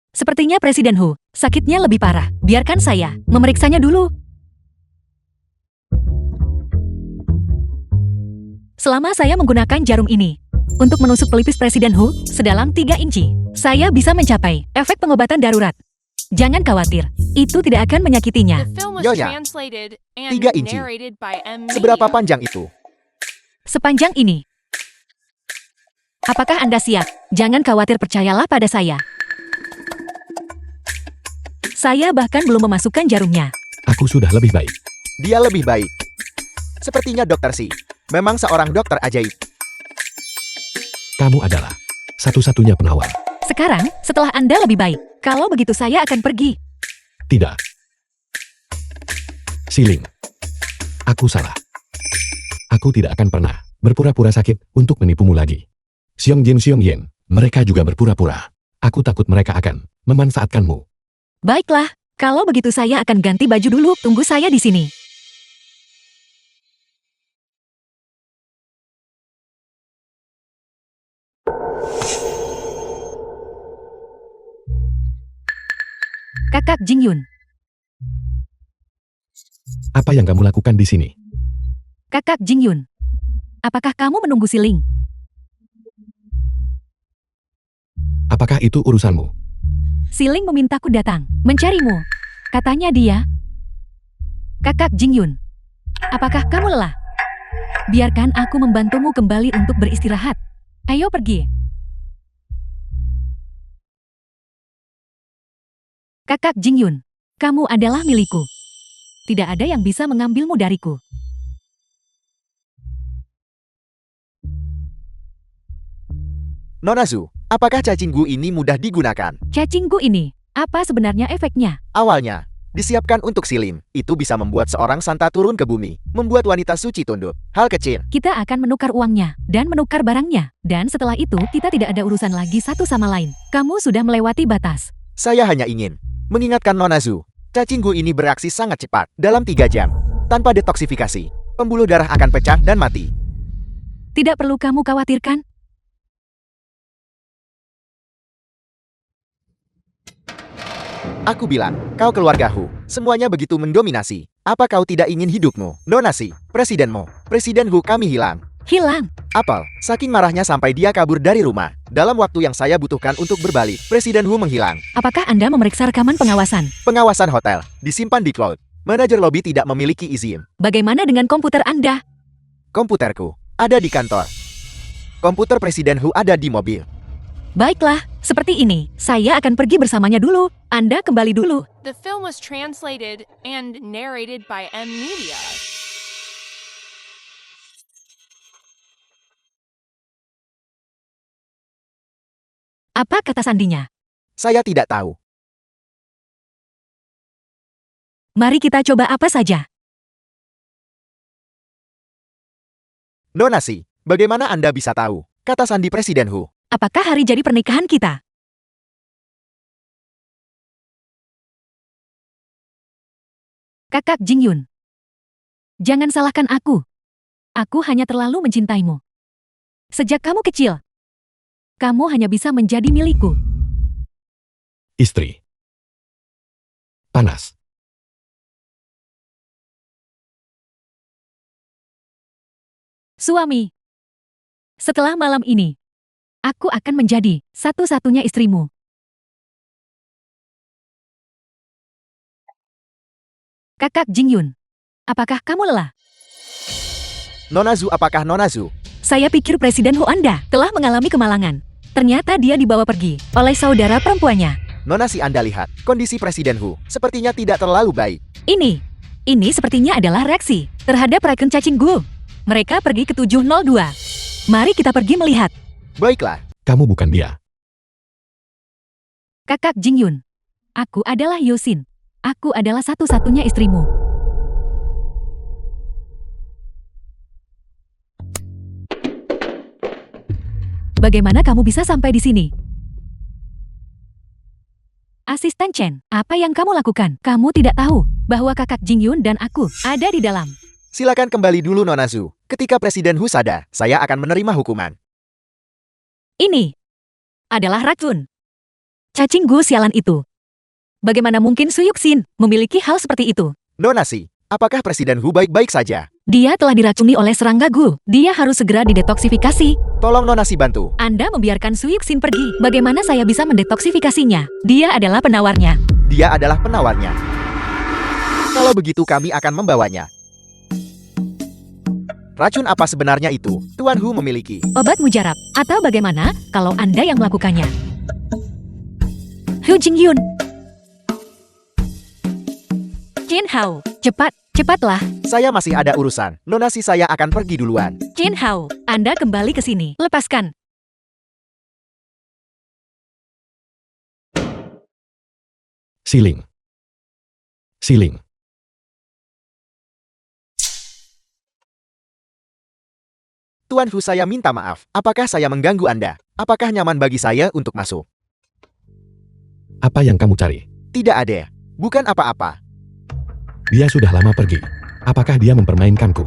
Speaker 3: Sepertinya Presiden Hu sakitnya lebih parah. Biarkan saya memeriksanya dulu. Selama saya menggunakan jarum ini untuk menusuk pelipis Presiden Hu sedalam 3 inci, saya bisa mencapai efek pengobatan darurat. Jangan khawatir, itu tidak akan menyakitinya.
Speaker 4: The film was
Speaker 2: Nyonya,
Speaker 4: translated and
Speaker 2: 3 inci.
Speaker 4: narrated by M.
Speaker 2: Seberapa
Speaker 4: Media.
Speaker 2: panjang itu?
Speaker 3: Sepanjang ini. Apakah Anda siap? Jangan khawatir, percayalah pada saya. Saya bahkan belum memasukkan jarumnya.
Speaker 1: Aku sudah lebih baik.
Speaker 2: Dia lebih baik. Sepertinya Dokter Si memang seorang dokter ajaib.
Speaker 1: Kamu adalah satu-satunya penawar.
Speaker 3: Sekarang, setelah Anda lebih baik, kalau begitu saya akan pergi.
Speaker 1: Tidak. Siling. Aku salah. Aku tidak akan pernah berpura-pura sakit untuk menipumu lagi. Xiong Yen, mereka juga berpura-pura. Aku takut mereka akan memanfaatkanmu.
Speaker 3: Baiklah, kalau begitu saya akan ganti baju dulu. Tunggu saya di sini. Kakak Jingyun,
Speaker 1: Apa yang kamu lakukan di sini?
Speaker 3: Kakak Jingyun, apakah kamu menunggu Siling?
Speaker 1: Apakah itu urusanmu?
Speaker 3: Siling memintaku datang, mencarimu. Katanya dia. Kakak Jingyun, apakah kamu lelah? Biarkan aku membantumu kembali untuk beristirahat. Ayo pergi. Kakak Jingyun, kamu adalah milikku. Tidak ada yang bisa mengambilmu dariku.
Speaker 2: Nona Zhu, apakah cacing gu ini mudah digunakan?
Speaker 3: Cacingku ini, apa sebenarnya efeknya?
Speaker 2: Awalnya, disiapkan untuk Silim. Itu bisa membuat seorang santa turun ke bumi, membuat wanita suci tunduk. Hal kecil.
Speaker 3: Kita akan menukar uangnya dan menukar barangnya. Dan setelah itu kita tidak ada urusan lagi satu sama lain. Kamu sudah melewati batas.
Speaker 2: Saya hanya ingin mengingatkan Nona Zhu, cacing gu ini bereaksi sangat cepat. Dalam 3 jam, tanpa detoksifikasi, pembuluh darah akan pecah dan mati.
Speaker 3: Tidak perlu kamu khawatirkan.
Speaker 2: Aku bilang, kau keluarga Hu, semuanya begitu mendominasi. Apa kau tidak ingin hidupmu? Nona Si, presidenmu, Presiden Hu kami hilang.
Speaker 3: Hilang.
Speaker 2: Apel, saking marahnya sampai dia kabur dari rumah. Dalam waktu yang saya butuhkan untuk berbalik, Presiden Hu menghilang.
Speaker 3: Apakah Anda memeriksa rekaman pengawasan?
Speaker 2: Pengawasan hotel disimpan di cloud. Manajer lobi tidak memiliki izin.
Speaker 3: Bagaimana dengan komputer Anda?
Speaker 2: Komputerku ada di kantor. Komputer Presiden Hu ada di mobil.
Speaker 3: Baiklah, seperti ini. Saya akan pergi bersamanya dulu. Anda kembali dulu.
Speaker 4: The film was translated and narrated by M. Media.
Speaker 3: Apa kata sandinya?
Speaker 2: Saya tidak tahu.
Speaker 3: Mari kita coba apa saja.
Speaker 2: Nona Si, bagaimana Anda bisa tahu? Kata sandi Presiden Hu.
Speaker 3: Apakah hari jadi pernikahan kita? Kakak Jingyun. Jangan salahkan aku. Aku hanya terlalu mencintaimu. Sejak kamu kecil, kamu hanya bisa menjadi milikku.
Speaker 1: Istri. Panas.
Speaker 3: Suami. Setelah malam ini, aku akan menjadi satu-satunya istrimu. Kakak Jingyun, apakah kamu lelah?
Speaker 2: Nona Zhu, apakah Nona Zhu?
Speaker 3: Saya pikir Presiden Hu Anda telah mengalami kemalangan. Ternyata dia dibawa pergi oleh saudara perempuannya.
Speaker 2: Nona si Anda lihat, kondisi Presiden Hu sepertinya tidak terlalu baik.
Speaker 3: Ini sepertinya adalah reaksi terhadap racun cacing gu. Mereka pergi ke 702. Mari kita pergi melihat.
Speaker 2: Baiklah,
Speaker 1: Kamu bukan dia.
Speaker 3: Kakak Jingyun, aku adalah Yosin. Aku adalah satu-satunya istrimu. Bagaimana kamu bisa sampai di sini? Asisten Chen, apa yang kamu lakukan? Kamu tidak tahu bahwa kakak Jingyun dan aku ada di dalam.
Speaker 2: silakan kembali dulu Nona Zhu. Ketika Presiden Hu sadar, saya akan menerima hukuman.
Speaker 3: Ini adalah racun. Cacing gu sialan itu. Bagaimana mungkin Su Yuxin memiliki hal seperti itu?
Speaker 2: Nona si, apakah Presiden Hu baik-baik saja?
Speaker 3: Dia telah diracuni oleh serangga gu. Dia harus segera didetoksifikasi.
Speaker 2: Tolong Nona si bantu.
Speaker 3: Anda membiarkan Su Yuxin pergi. Bagaimana saya bisa mendetoksifikasinya? Dia adalah penawarnya.
Speaker 2: Dia adalah penawarnya. Kalau begitu kami akan membawanya. Racun apa sebenarnya itu? Tuan Hu memiliki.
Speaker 3: Obat mujarab. Atau bagaimana kalau Anda yang melakukannya? Hu Jingyun. Qin Hao, cepatlah.
Speaker 2: Saya masih ada urusan. Nona si saya akan pergi duluan.
Speaker 3: Qin Hao, Anda kembali ke sini. Lepaskan.
Speaker 1: Siling. Siling.
Speaker 2: Tuan Hu, saya minta maaf. Apakah saya mengganggu Anda? Apakah nyaman bagi saya untuk masuk?
Speaker 1: Apa yang kamu cari?
Speaker 2: Tidak ada. Bukan apa-apa.
Speaker 1: Dia sudah lama pergi. Apakah dia mempermainkanku?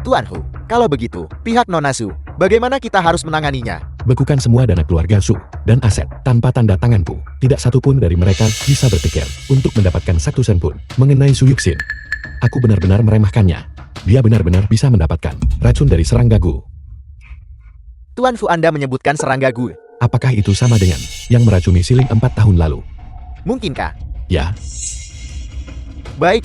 Speaker 2: Tuan Hu, kalau begitu, pihak Nona Su, bagaimana kita harus menanganinya?
Speaker 1: Bekukan semua dana keluarga Su dan aset tanpa tanda tanganku. Tidak satupun dari mereka bisa berpikir untuk mendapatkan satu sen pun mengenai Su Yuxin. Aku benar-benar meremehkannya. Dia benar-benar bisa mendapatkan racun dari serangga gu.
Speaker 2: Tuan Fu, Anda menyebutkan serangga gu.
Speaker 1: Apakah itu sama dengan yang meracuni Siling 4 tahun lalu?
Speaker 2: Mungkinkah?
Speaker 1: Ya,
Speaker 2: Baik.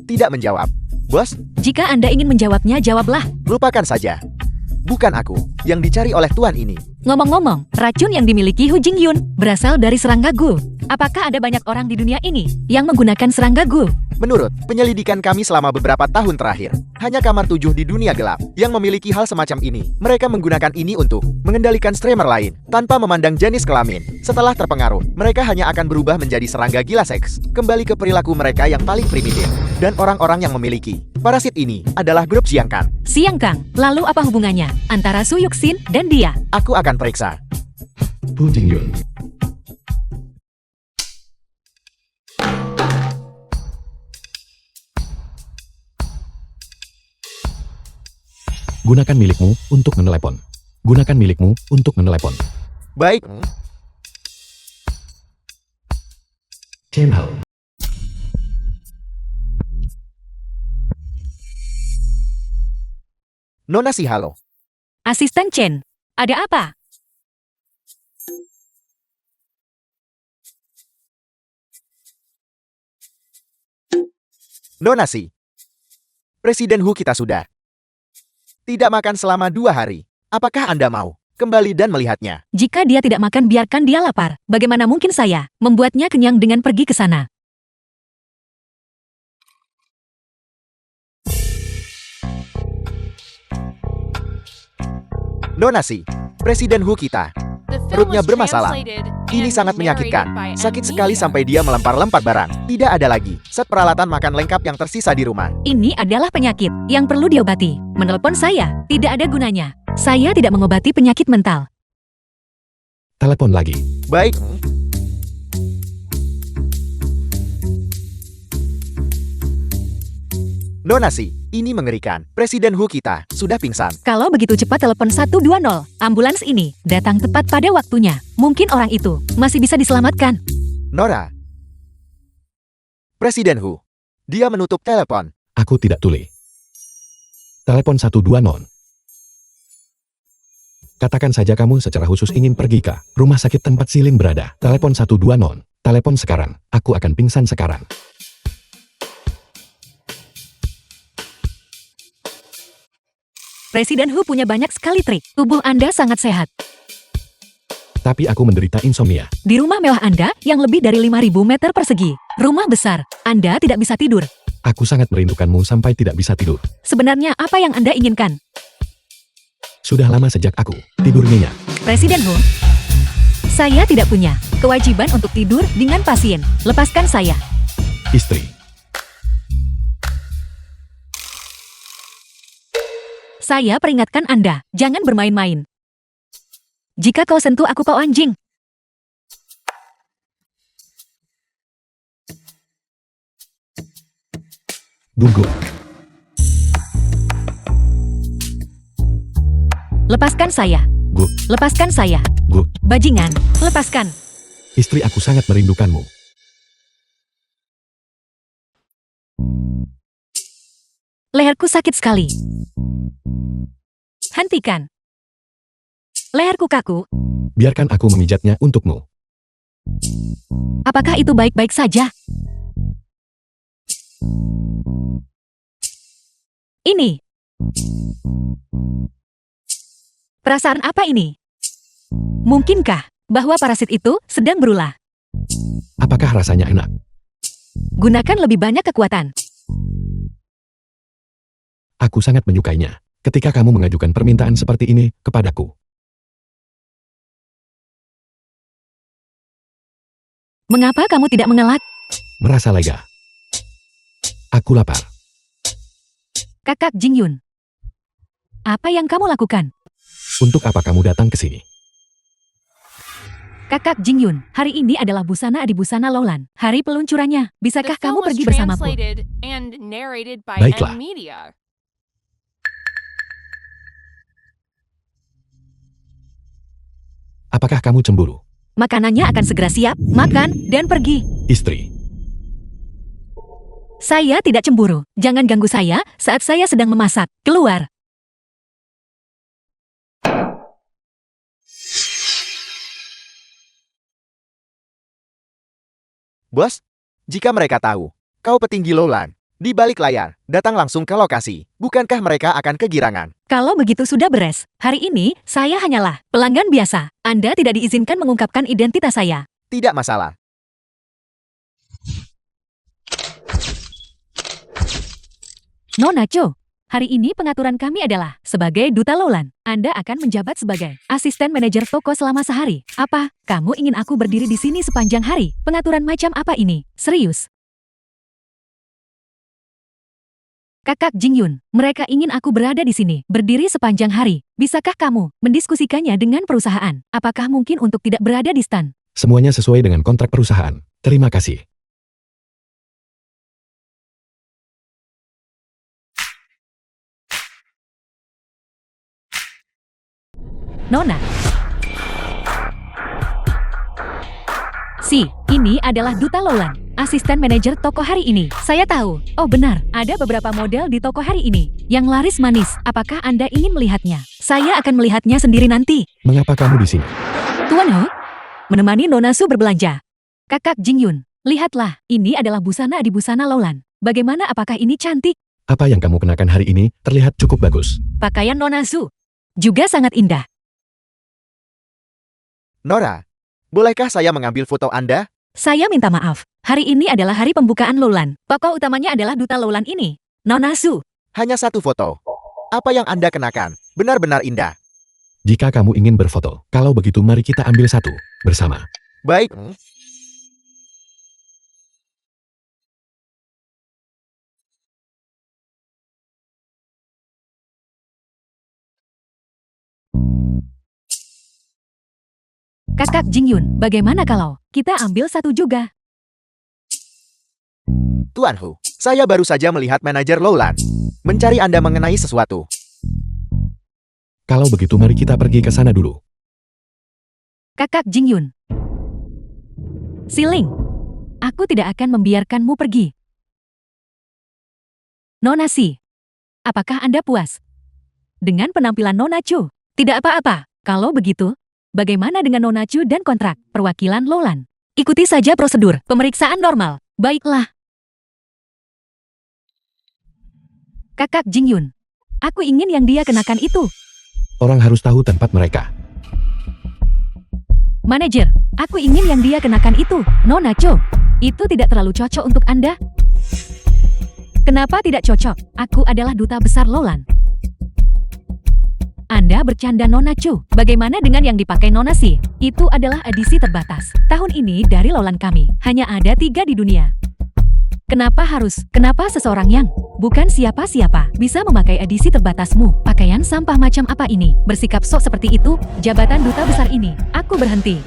Speaker 2: Tidak menjawab. Bos,
Speaker 3: Jika Anda ingin menjawabnya, jawablah.
Speaker 2: lupakan saja. Bukan aku yang dicari oleh tuan ini.
Speaker 3: Ngomong-ngomong, racun yang dimiliki Hu Jingyun berasal dari serangga gu. Apakah ada banyak orang di dunia ini yang menggunakan serangga gu?
Speaker 2: Menurut penyelidikan kami selama beberapa tahun terakhir, hanya kamar 7 di dunia gelap yang memiliki hal semacam ini. Mereka menggunakan ini untuk mengendalikan streamer lain tanpa memandang jenis kelamin. Setelah terpengaruh, mereka hanya akan berubah menjadi serangga gila seks, kembali ke perilaku mereka yang paling primitif. Dan orang-orang yang memiliki parasit ini adalah grup Siang Kang.
Speaker 3: Siang Kang, lalu apa hubungannya antara Su Yuxin dan dia?
Speaker 2: Aku akan periksa.
Speaker 1: Hu Jingyun. Gunakan milikmu untuk menelepon. Gunakan milikmu untuk menelepon.
Speaker 2: Baik.
Speaker 1: Chen Hao.
Speaker 2: Nona si halo.
Speaker 3: Asisten Chen, ada apa?
Speaker 2: Nona si. Presiden Hu kita sudah tidak makan selama 2 hari. Apakah Anda mau kembali dan melihatnya?
Speaker 3: Jika dia tidak makan, biarkan dia lapar. Bagaimana mungkin saya membuatnya kenyang dengan pergi ke sana?
Speaker 2: Nona si. Presiden Hu kita.
Speaker 4: The film
Speaker 2: Perutnya
Speaker 4: was
Speaker 2: bermasalah.
Speaker 4: translated
Speaker 2: Ini
Speaker 4: and
Speaker 2: sangat
Speaker 4: narrated
Speaker 2: menyakitkan.
Speaker 4: by
Speaker 2: Sakit sekali
Speaker 4: Amnesia.
Speaker 2: sampai dia melempar-lempar barang. Tidak ada lagi set peralatan makan lengkap yang tersisa di rumah.
Speaker 3: Ini adalah penyakit yang perlu diobati. Menelepon saya tidak ada gunanya. Saya tidak mengobati penyakit mental.
Speaker 1: Telepon lagi.
Speaker 2: Baik. Nona si, ini mengerikan. Presiden Hu kita sudah pingsan.
Speaker 3: Kalau begitu cepat, telepon 120. Ambulans ini datang tepat pada waktunya. Mungkin orang itu masih bisa diselamatkan.
Speaker 2: Nora. Presiden Hu. Dia menutup telepon.
Speaker 1: Aku tidak tuli. Telepon 120. Katakan saja kamu secara khusus ingin pergi ke rumah sakit tempat Si Ling berada. Telepon 120 non. Telepon sekarang. Aku akan pingsan sekarang.
Speaker 3: Presiden Hu punya banyak sekali trik. Tubuh Anda sangat sehat.
Speaker 1: Tapi aku menderita insomnia.
Speaker 3: Di rumah mewah Anda yang lebih dari 5.000 meter persegi. Rumah besar. Anda tidak bisa tidur.
Speaker 1: Aku sangat merindukanmu sampai tidak bisa tidur.
Speaker 3: Sebenarnya apa yang Anda inginkan?
Speaker 1: Sudah lama sejak aku tidur nyenyak.
Speaker 3: Presiden Hu, saya tidak punya kewajiban untuk tidur dengan pasien. Lepaskan saya.
Speaker 1: Istri,
Speaker 3: Saya peringatkan Anda, jangan bermain-main. Jika kau sentuh aku kau anjing.
Speaker 1: Gunggu.
Speaker 3: Lepaskan saya.
Speaker 1: Gu,
Speaker 3: Lepaskan saya.
Speaker 1: gu.
Speaker 3: Bajingan, lepaskan.
Speaker 1: Istri, aku sangat merindukanmu.
Speaker 3: Leherku sakit sekali. Hentikan. Leherku kaku.
Speaker 1: Biarkan aku memijatnya untukmu.
Speaker 3: Apakah itu baik-baik saja? Ini. Perasaan apa ini? Mungkinkah bahwa parasit itu sedang berulah?
Speaker 1: Apakah rasanya enak?
Speaker 3: Gunakan lebih banyak kekuatan.
Speaker 1: Aku sangat menyukainya ketika kamu mengajukan permintaan seperti ini kepadaku.
Speaker 3: Mengapa kamu tidak mengelak?
Speaker 1: Merasa lega. Aku lapar.
Speaker 3: Kakak Jingyun. Apa yang kamu lakukan?
Speaker 1: Untuk apa kamu datang ke sini?
Speaker 3: Kakak Jingyun, hari ini adalah busana adi busana Lowland. Hari peluncurannya.
Speaker 4: The
Speaker 3: Bisakah
Speaker 4: film
Speaker 3: kamu
Speaker 4: was
Speaker 3: pergi bersamaku?
Speaker 4: translated and narrated by
Speaker 1: Baiklah.
Speaker 4: N-Media.
Speaker 1: Apakah kamu cemburu?
Speaker 3: Makanannya akan segera siap, makan, dan pergi.
Speaker 1: Istri,
Speaker 3: Saya tidak cemburu. Jangan ganggu saya saat saya sedang memasak. Keluar.
Speaker 2: Bos, jika mereka tahu, kau petinggi Lowland, di balik layar, datang langsung ke lokasi. Bukankah mereka akan kegirangan?
Speaker 3: Kalau begitu sudah beres. Hari ini, saya hanyalah pelanggan biasa. Anda tidak diizinkan mengungkapkan identitas saya.
Speaker 2: Tidak masalah.
Speaker 3: Nona Cho, hari ini pengaturan kami adalah sebagai Duta Lowland. Anda akan menjabat sebagai asisten manajer toko selama sehari. Apa? Kamu ingin aku berdiri di sini sepanjang hari? Pengaturan macam apa ini? Serius? Kakak Jingyun, mereka ingin aku berada di sini, berdiri sepanjang hari. Bisakah kamu mendiskusikannya dengan perusahaan? Apakah mungkin untuk tidak berada di stan?
Speaker 1: semuanya sesuai dengan kontrak perusahaan. Terima kasih.
Speaker 3: Nona. Si, ini adalah Duta Lowland, asisten manajer toko hari ini. Saya tahu. Oh benar, ada beberapa model di toko hari ini yang laris manis. Apakah Anda ingin melihatnya? Saya akan melihatnya sendiri nanti.
Speaker 1: Mengapa kamu di sini?
Speaker 3: Tuan Ho, menemani Nona Su berbelanja. Kakak Jingyun, lihatlah, ini adalah busana di busana Lowland. Bagaimana, apakah ini cantik?
Speaker 1: Apa yang kamu kenakan hari ini terlihat cukup bagus.
Speaker 3: Pakaian Nona Su juga sangat indah.
Speaker 2: Nora, bolehkah saya mengambil foto Anda?
Speaker 3: Saya minta maaf. Hari ini adalah hari pembukaan Lowland. Tokoh utamanya adalah Duta Lowland ini, Nona Su.
Speaker 2: Hanya satu foto. Apa yang Anda kenakan? Benar-benar indah.
Speaker 1: Jika kamu ingin berfoto, kalau begitu mari kita ambil satu bersama.
Speaker 2: Baik.
Speaker 3: Kakak Jingyun, bagaimana kalau kita ambil satu juga?
Speaker 2: Tuan Hu, saya baru saja melihat manajer Lowland. Mencari Anda mengenai sesuatu.
Speaker 1: Kalau begitu mari kita pergi ke sana dulu.
Speaker 3: Kakak Jingyun. Siling, aku tidak akan membiarkanmu pergi. Nona Si, apakah Anda puas dengan penampilan Nona Chu? Tidak apa-apa, Kalau begitu, bagaimana dengan Nona Chu dan kontrak perwakilan Lowland? Ikuti saja prosedur pemeriksaan normal. Baiklah. Kakak Jingyun, aku ingin yang dia kenakan itu.
Speaker 1: Orang harus tahu tempat mereka.
Speaker 3: Manajer, aku ingin yang dia kenakan itu. Nona Chu, itu tidak terlalu cocok untuk Anda. Kenapa tidak cocok? Aku adalah duta besar Lowland. Anda bercanda Nona Chu. Bagaimana dengan yang dipakai Nona Si? Itu adalah edisi terbatas. Tahun ini dari Lowland kami, hanya ada 3 di dunia. Kenapa seseorang yang bukan siapa-siapa bisa memakai edisi terbatasmu? Pakaian sampah macam apa ini? Bersikap sok seperti itu, jabatan duta besar ini. Aku berhenti.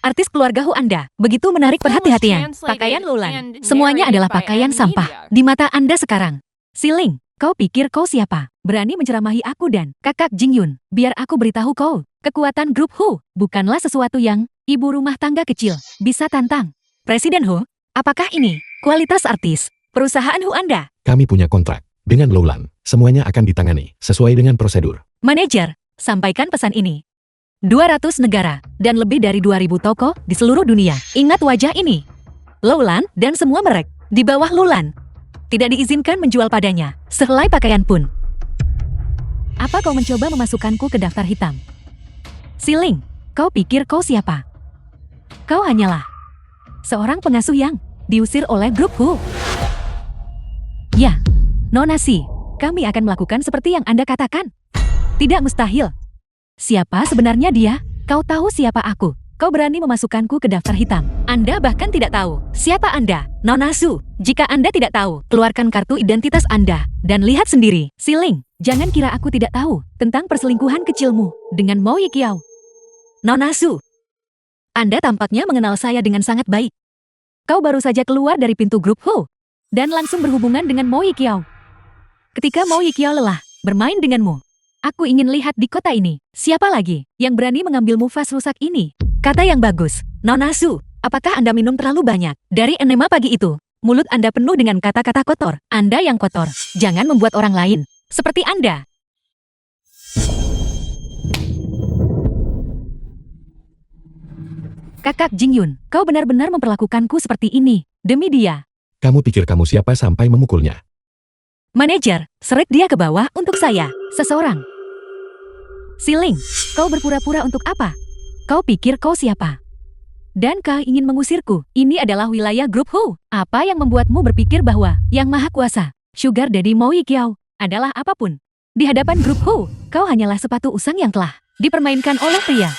Speaker 3: Artis keluarga Hu Anda, begitu menarik perhatian. Pakaian Lowland, semuanya adalah pakaian sampah. Di mata Anda sekarang. Siling, kau pikir kau siapa? Berani menceramahi aku dan kakak Jingyun. Biar aku beritahu kau, kekuatan grup Hu bukanlah sesuatu yang ibu rumah tangga kecil bisa tantang. Presiden Hu, apakah ini kualitas artis perusahaan Hu Anda?
Speaker 1: Kami punya kontrak dengan Lowland. Semuanya akan ditangani sesuai dengan prosedur.
Speaker 3: Manajer, sampaikan pesan ini. 200 negara dan lebih dari 2000 toko di seluruh dunia. Ingat wajah ini. Lowland dan semua merek di bawah Lowland tidak diizinkan menjual padanya sehelai pakaian pun. Apa kau mencoba memasukkanku ke daftar hitam? Siling, kau pikir kau siapa? Kau hanyalah seorang pengasuh yang diusir oleh grup Hu. Ya, Nona Si, kami akan melakukan seperti yang Anda katakan. Tidak mustahil. Siapa sebenarnya dia? Kau tahu siapa aku? Kau berani memasukkanku ke daftar hitam. Anda bahkan tidak tahu siapa Anda, Nona Su. Jika Anda tidak tahu, keluarkan kartu identitas Anda dan lihat sendiri. Siling, jangan kira aku tidak tahu tentang perselingkuhan kecilmu dengan Mo Yikiao. Nona Su, Anda tampaknya mengenal saya dengan sangat baik. Kau baru saja keluar dari pintu grup Hu dan langsung berhubungan dengan Mo Yikiao. Ketika Mo Yikiao lelah bermain denganmu, aku ingin lihat di kota ini, siapa lagi yang berani mengambil mufas rusak ini? Kata yang bagus, Nona Su, apakah Anda minum terlalu banyak? Dari enema pagi itu, mulut Anda penuh dengan kata-kata kotor. Anda yang kotor, jangan membuat orang lain seperti Anda. Kakak Jingyun, kau benar-benar memperlakukanku seperti ini, demi dia.
Speaker 1: Kamu pikir kamu siapa sampai memukulnya?
Speaker 3: Manajer, seret dia ke bawah untuk saya, seseorang. Siling, kau berpura-pura untuk apa? Kau pikir kau siapa? Dan kau ingin mengusirku? Ini adalah wilayah grup Hu. Apa yang membuatmu berpikir bahwa yang maha kuasa, Sugar Daddy Mo Yikiao, adalah apapun? Di hadapan grup Hu, kau hanyalah sepatu usang yang telah dipermainkan oleh pria.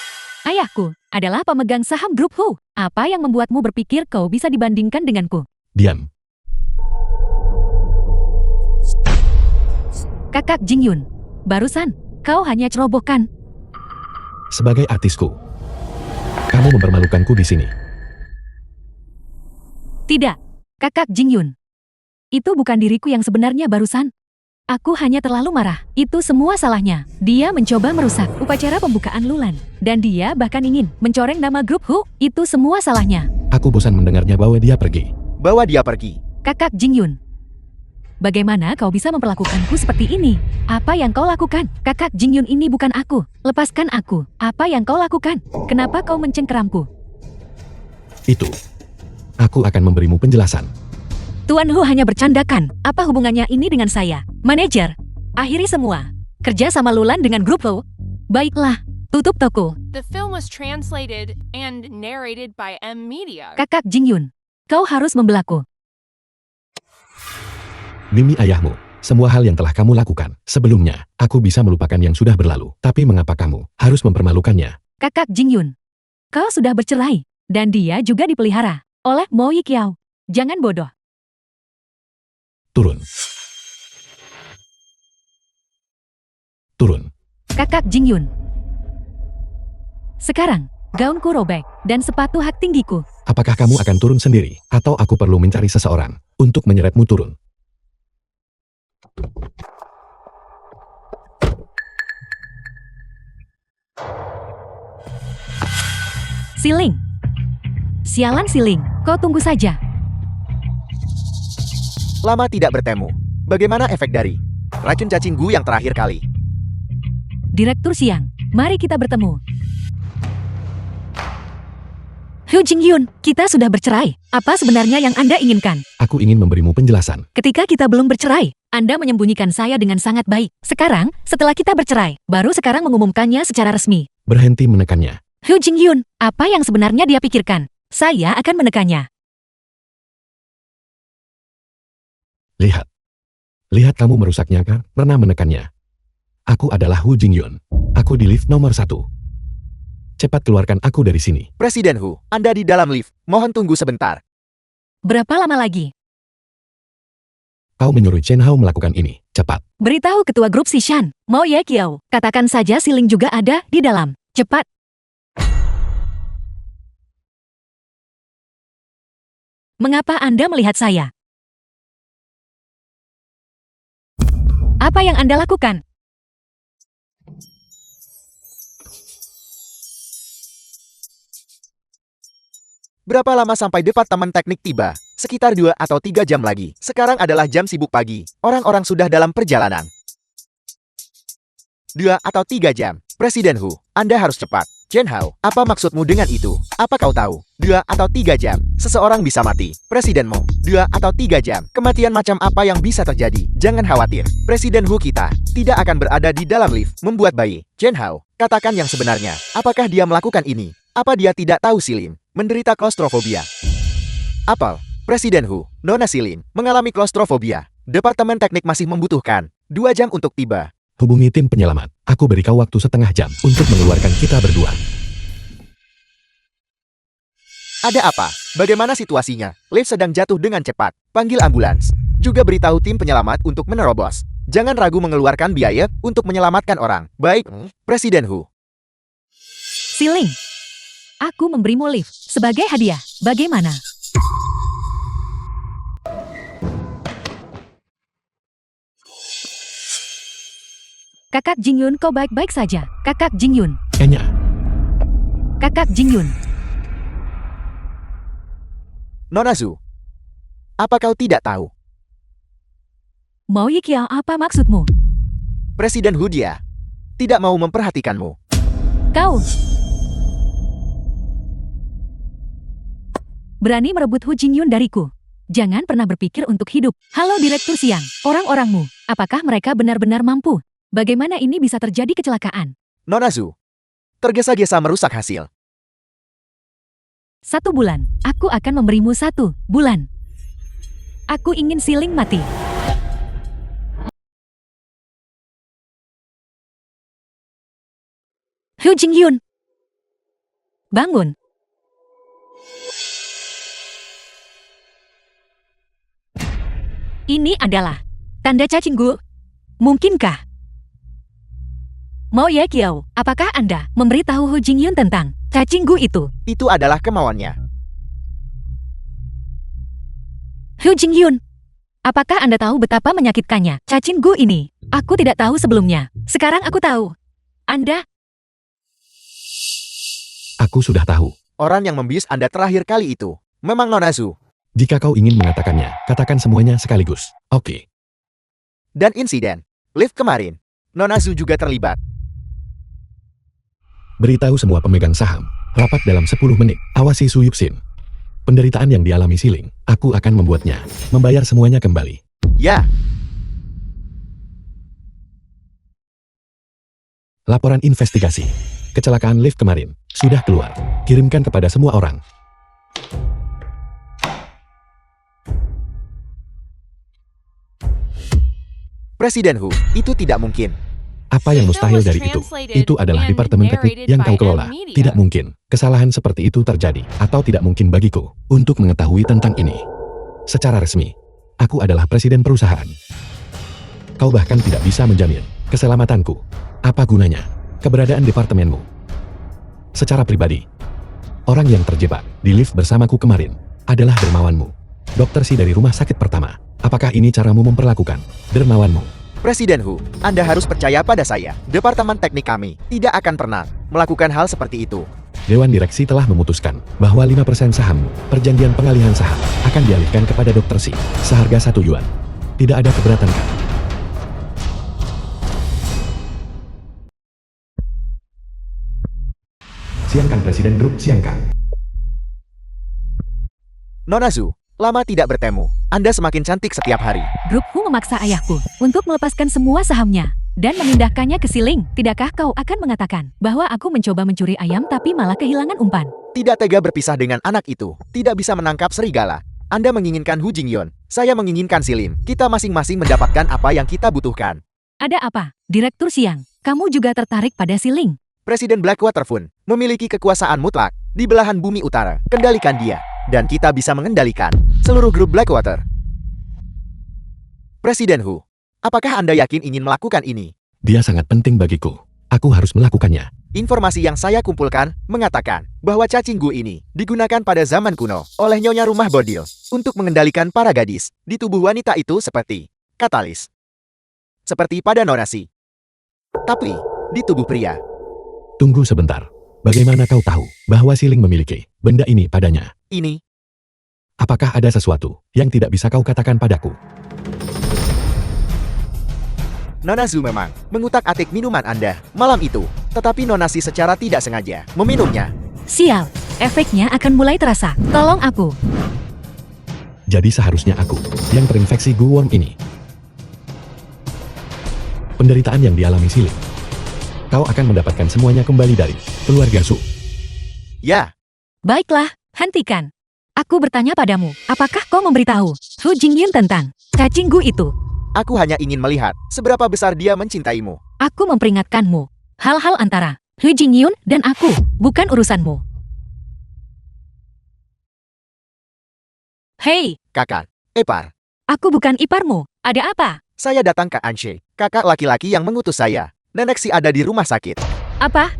Speaker 3: Ayahku adalah pemegang saham grup Hu. Apa yang membuatmu berpikir kau bisa dibandingkan denganku?
Speaker 1: Diam.
Speaker 3: Kakak Jingyun, barusan kau hanya cerobohkan.
Speaker 1: Sebagai artisku, kamu mempermalukanku di sini.
Speaker 3: Tidak, Kakak Jingyun. Itu bukan diriku yang sebenarnya barusan. Aku hanya terlalu marah. Itu semua salahnya. Dia mencoba merusak upacara pembukaan Lowland. Dan dia bahkan ingin mencoreng nama grup Hu. Itu semua salahnya.
Speaker 1: Aku bosan mendengarnya. Bawa dia pergi.
Speaker 2: Bawa dia pergi.
Speaker 3: Kakak Jingyun, bagaimana kau bisa memperlakukanku seperti ini? Apa yang kau lakukan? Kakak Jingyun, ini bukan aku. Lepaskan aku. Apa yang kau lakukan? Kenapa kau mencengkeramku?
Speaker 1: Itu. Aku akan memberimu penjelasan.
Speaker 3: Tuan Hu hanya bercandakan. Apa hubungannya ini dengan saya? Manajer, akhiri semua. Kerja sama Lowland dengan grup Hu. Baiklah, tutup toko.
Speaker 4: The film was translated and narrated by M Media.
Speaker 3: Kakak Jingyun, kau harus membelaku.
Speaker 1: Demi ayahmu, semua hal yang telah kamu lakukan sebelumnya, aku bisa melupakan yang sudah berlalu. Tapi mengapa kamu harus mempermalukannya?
Speaker 3: Kakak Jingyun, kau sudah bercerai. Dan dia juga dipelihara oleh Mo Yikiao. Jangan bodoh.
Speaker 1: Turun. Turun.
Speaker 3: Kakak Jingyun. Sekarang, gaunku robek dan sepatu hak tinggiku.
Speaker 1: Apakah kamu akan turun sendiri? Atau aku perlu mencari seseorang untuk menyeretmu turun?
Speaker 3: Siling. Sialan Siling, kau tunggu saja.
Speaker 2: Lama tidak bertemu. Bagaimana efek dari racun cacing gu yang terakhir kali?
Speaker 3: Direktur Siang, mari kita bertemu. Hu Jingyun, kita sudah bercerai. Apa sebenarnya yang Anda inginkan?
Speaker 1: Aku ingin memberimu penjelasan.
Speaker 3: Ketika kita belum bercerai, Anda menyembunyikan saya dengan sangat baik. Sekarang, setelah kita bercerai, baru sekarang mengumumkannya secara resmi.
Speaker 1: Berhenti menekannya.
Speaker 3: Hu Jingyun, apa yang sebenarnya dia pikirkan? Saya akan menekannya.
Speaker 1: Lihat. Lihat kamu merusaknya kan? Pernah menekannya. Aku adalah Hu Jingyun. Aku di lift nomor 1. Cepat keluarkan aku dari sini.
Speaker 2: Presiden Hu, Anda di dalam lift. Mohon tunggu sebentar.
Speaker 3: Berapa lama lagi?
Speaker 1: Kau menyuruh Chen Hao melakukan ini. Cepat.
Speaker 3: Beritahu ketua grup Sishan, Mo Ye Kiao. Katakan saja Si Ling juga ada di dalam. Cepat. Mengapa Anda melihat saya? Apa yang Anda lakukan?
Speaker 2: Berapa lama sampai departemen teknik tiba? Sekitar 2 atau 3 jam lagi. Sekarang adalah jam sibuk pagi. Orang-orang sudah dalam perjalanan. 2 atau 3 jam. Presiden Hu, Anda harus cepat. Chen Hao, apa maksudmu dengan itu? Apa kau tahu? 2 atau 3 jam. Seseorang bisa mati. Presiden Mo, 2 atau 3 jam. Kematian macam apa yang bisa terjadi? Jangan khawatir. Presiden Hu kita tidak akan berada di dalam lift membuat bayi. Chen Hao, katakan yang sebenarnya. Apakah dia melakukan ini? Apa dia tidak tahu Silin menderita klaustrofobia? Apel, Presiden Hu, Nona Silin mengalami klaustrofobia. Departemen teknik masih membutuhkan 2 jam untuk tiba.
Speaker 1: Hubungi tim penyelamat. Aku beri kau waktu setengah jam untuk mengeluarkan kita berdua.
Speaker 2: Ada apa? Bagaimana situasinya? Lift sedang jatuh dengan cepat. Panggil ambulans. Juga beritahu tim penyelamat untuk menerobos. Jangan ragu mengeluarkan biaya untuk menyelamatkan orang. Baik, Presiden Hu.
Speaker 3: Si Ling, aku memberimu lift sebagai hadiah. Bagaimana? Kakak Jingyun, kau baik-baik saja. Kakak Jingyun.
Speaker 1: Enya.
Speaker 3: Kakak Jingyun.
Speaker 2: Nona Zhu, apa kau tidak tahu?
Speaker 3: Mo Ye Kiao, apa maksudmu?
Speaker 2: Presiden Hu dia tidak mau memperhatikanmu.
Speaker 3: Kau berani merebut Hu Jingyun dariku. Jangan pernah berpikir untuk hidup. Halo Direktur Siang, orang-orangmu, apakah mereka benar-benar mampu? Bagaimana ini bisa terjadi kecelakaan?
Speaker 2: Nona Zhu, tergesa-gesa merusak hasil.
Speaker 3: 1 bulan, aku akan memberimu 1 bulan. Aku ingin Si Ling mati. Hu Jingyun, bangun. Ini adalah tanda cacing gu. Mungkinkah? Mo Ye Kiao, apakah Anda memberitahu Hu Jingyun tentang cacing gu itu?
Speaker 2: Itu adalah kemauannya.
Speaker 3: Hu Jingyun, apakah Anda tahu betapa menyakitkannya cacing gu ini? Aku tidak tahu sebelumnya. Sekarang aku tahu. Anda...
Speaker 1: Aku sudah tahu.
Speaker 2: Orang yang membius Anda terakhir kali itu memang Nona Zhu.
Speaker 1: Jika kau ingin mengatakannya, katakan semuanya sekaligus. Oke.
Speaker 2: Dan insiden lift kemarin, Nona Zhu juga terlibat.
Speaker 1: Beritahu semua pemegang saham. Rapat dalam 10 menit. Awasi Su Yuxin. Penderitaan yang dialami Si Ling, aku akan membuatnya membayar semuanya kembali.
Speaker 2: Ya,
Speaker 1: Laporan investigasi. Kecelakaan lift kemarin sudah keluar. Kirimkan kepada semua orang.
Speaker 2: Presiden Hu, itu tidak mungkin.
Speaker 1: Apa yang mustahil dari itu? Itu adalah departemen teknik yang kau kelola. Tidak mungkin kesalahan seperti itu terjadi, atau tidak mungkin bagiku untuk mengetahui tentang ini. Secara resmi, aku adalah presiden perusahaan. Kau bahkan tidak bisa menjamin keselamatanku. Apa gunanya keberadaan departemenmu? Secara pribadi, orang yang terjebak di lift bersamaku kemarin adalah dermawanmu. Dokter Si dari rumah sakit pertama. Apakah ini caramu memperlakukan dermawanmu?
Speaker 2: Presiden Hu, Anda harus percaya pada saya. Departemen teknik kami tidak akan pernah melakukan hal seperti itu.
Speaker 1: Dewan Direksi telah memutuskan bahwa 5% saham perjanjian pengalihan saham akan dialihkan kepada Dr. Si seharga 1 yuan. Tidak ada keberatan kan? Siangkang Presiden Grup Siangkang.
Speaker 2: Nona Zhu, lama tidak bertemu. Anda semakin cantik setiap hari.
Speaker 3: Grup Hu memaksa ayahku untuk melepaskan semua sahamnya dan memindahkannya ke Siling. Tidakkah kau akan mengatakan bahwa aku mencoba mencuri ayam tapi malah kehilangan umpan?
Speaker 2: Tidak tega berpisah dengan anak itu. Tidak bisa menangkap serigala. Anda menginginkan Hu Jingyun. Saya menginginkan Silin. Kita masing-masing mendapatkan apa yang kita butuhkan.
Speaker 3: Ada apa? Direktur Siang, kamu juga tertarik pada Siling?
Speaker 2: Presiden Blackwater Fund memiliki kekuasaan mutlak di belahan bumi utara. Kendalikan dia. Dan kita bisa mengendalikan seluruh grup Blackwater. Presiden Hu, apakah Anda yakin ingin melakukan ini?
Speaker 1: Dia sangat penting bagiku. Aku harus melakukannya.
Speaker 2: Informasi yang saya kumpulkan mengatakan bahwa cacing gu ini digunakan pada zaman kuno oleh Nyonya Rumah Bodil untuk mengendalikan para gadis di tubuh wanita itu seperti katalis. Seperti pada Nonasi. Tapi di tubuh pria.
Speaker 1: Tunggu sebentar. Bagaimana kau tahu bahwa Siling memiliki benda ini padanya?
Speaker 2: Ini,
Speaker 1: Apakah ada sesuatu yang tidak bisa kau katakan padaku?
Speaker 2: Nona Zhu memang mengutak-atik minuman Anda malam itu, tetapi Nonasi secara tidak sengaja meminumnya.
Speaker 3: Sial, efeknya akan mulai terasa. Tolong aku.
Speaker 1: Jadi seharusnya aku yang terinfeksi gu worm ini. Penderitaan yang dialami Siling. Kau akan mendapatkan semuanya kembali dari keluarga Su.
Speaker 2: Ya,
Speaker 3: Baiklah, hentikan. Aku bertanya padamu, apakah kau memberitahu Hu Jingyun tentang cacing gu itu?
Speaker 2: aku hanya ingin melihat seberapa besar dia mencintaimu.
Speaker 3: Aku memperingatkanmu. Hal-hal antara Hu Jingyun dan aku bukan urusanmu. Hei,
Speaker 2: Kakak, Epar,
Speaker 3: aku bukan iparmu. Ada apa?
Speaker 2: saya datang ke Anshe, kakak laki-laki yang mengutus saya. Nenek si ada di rumah sakit.
Speaker 3: Apa?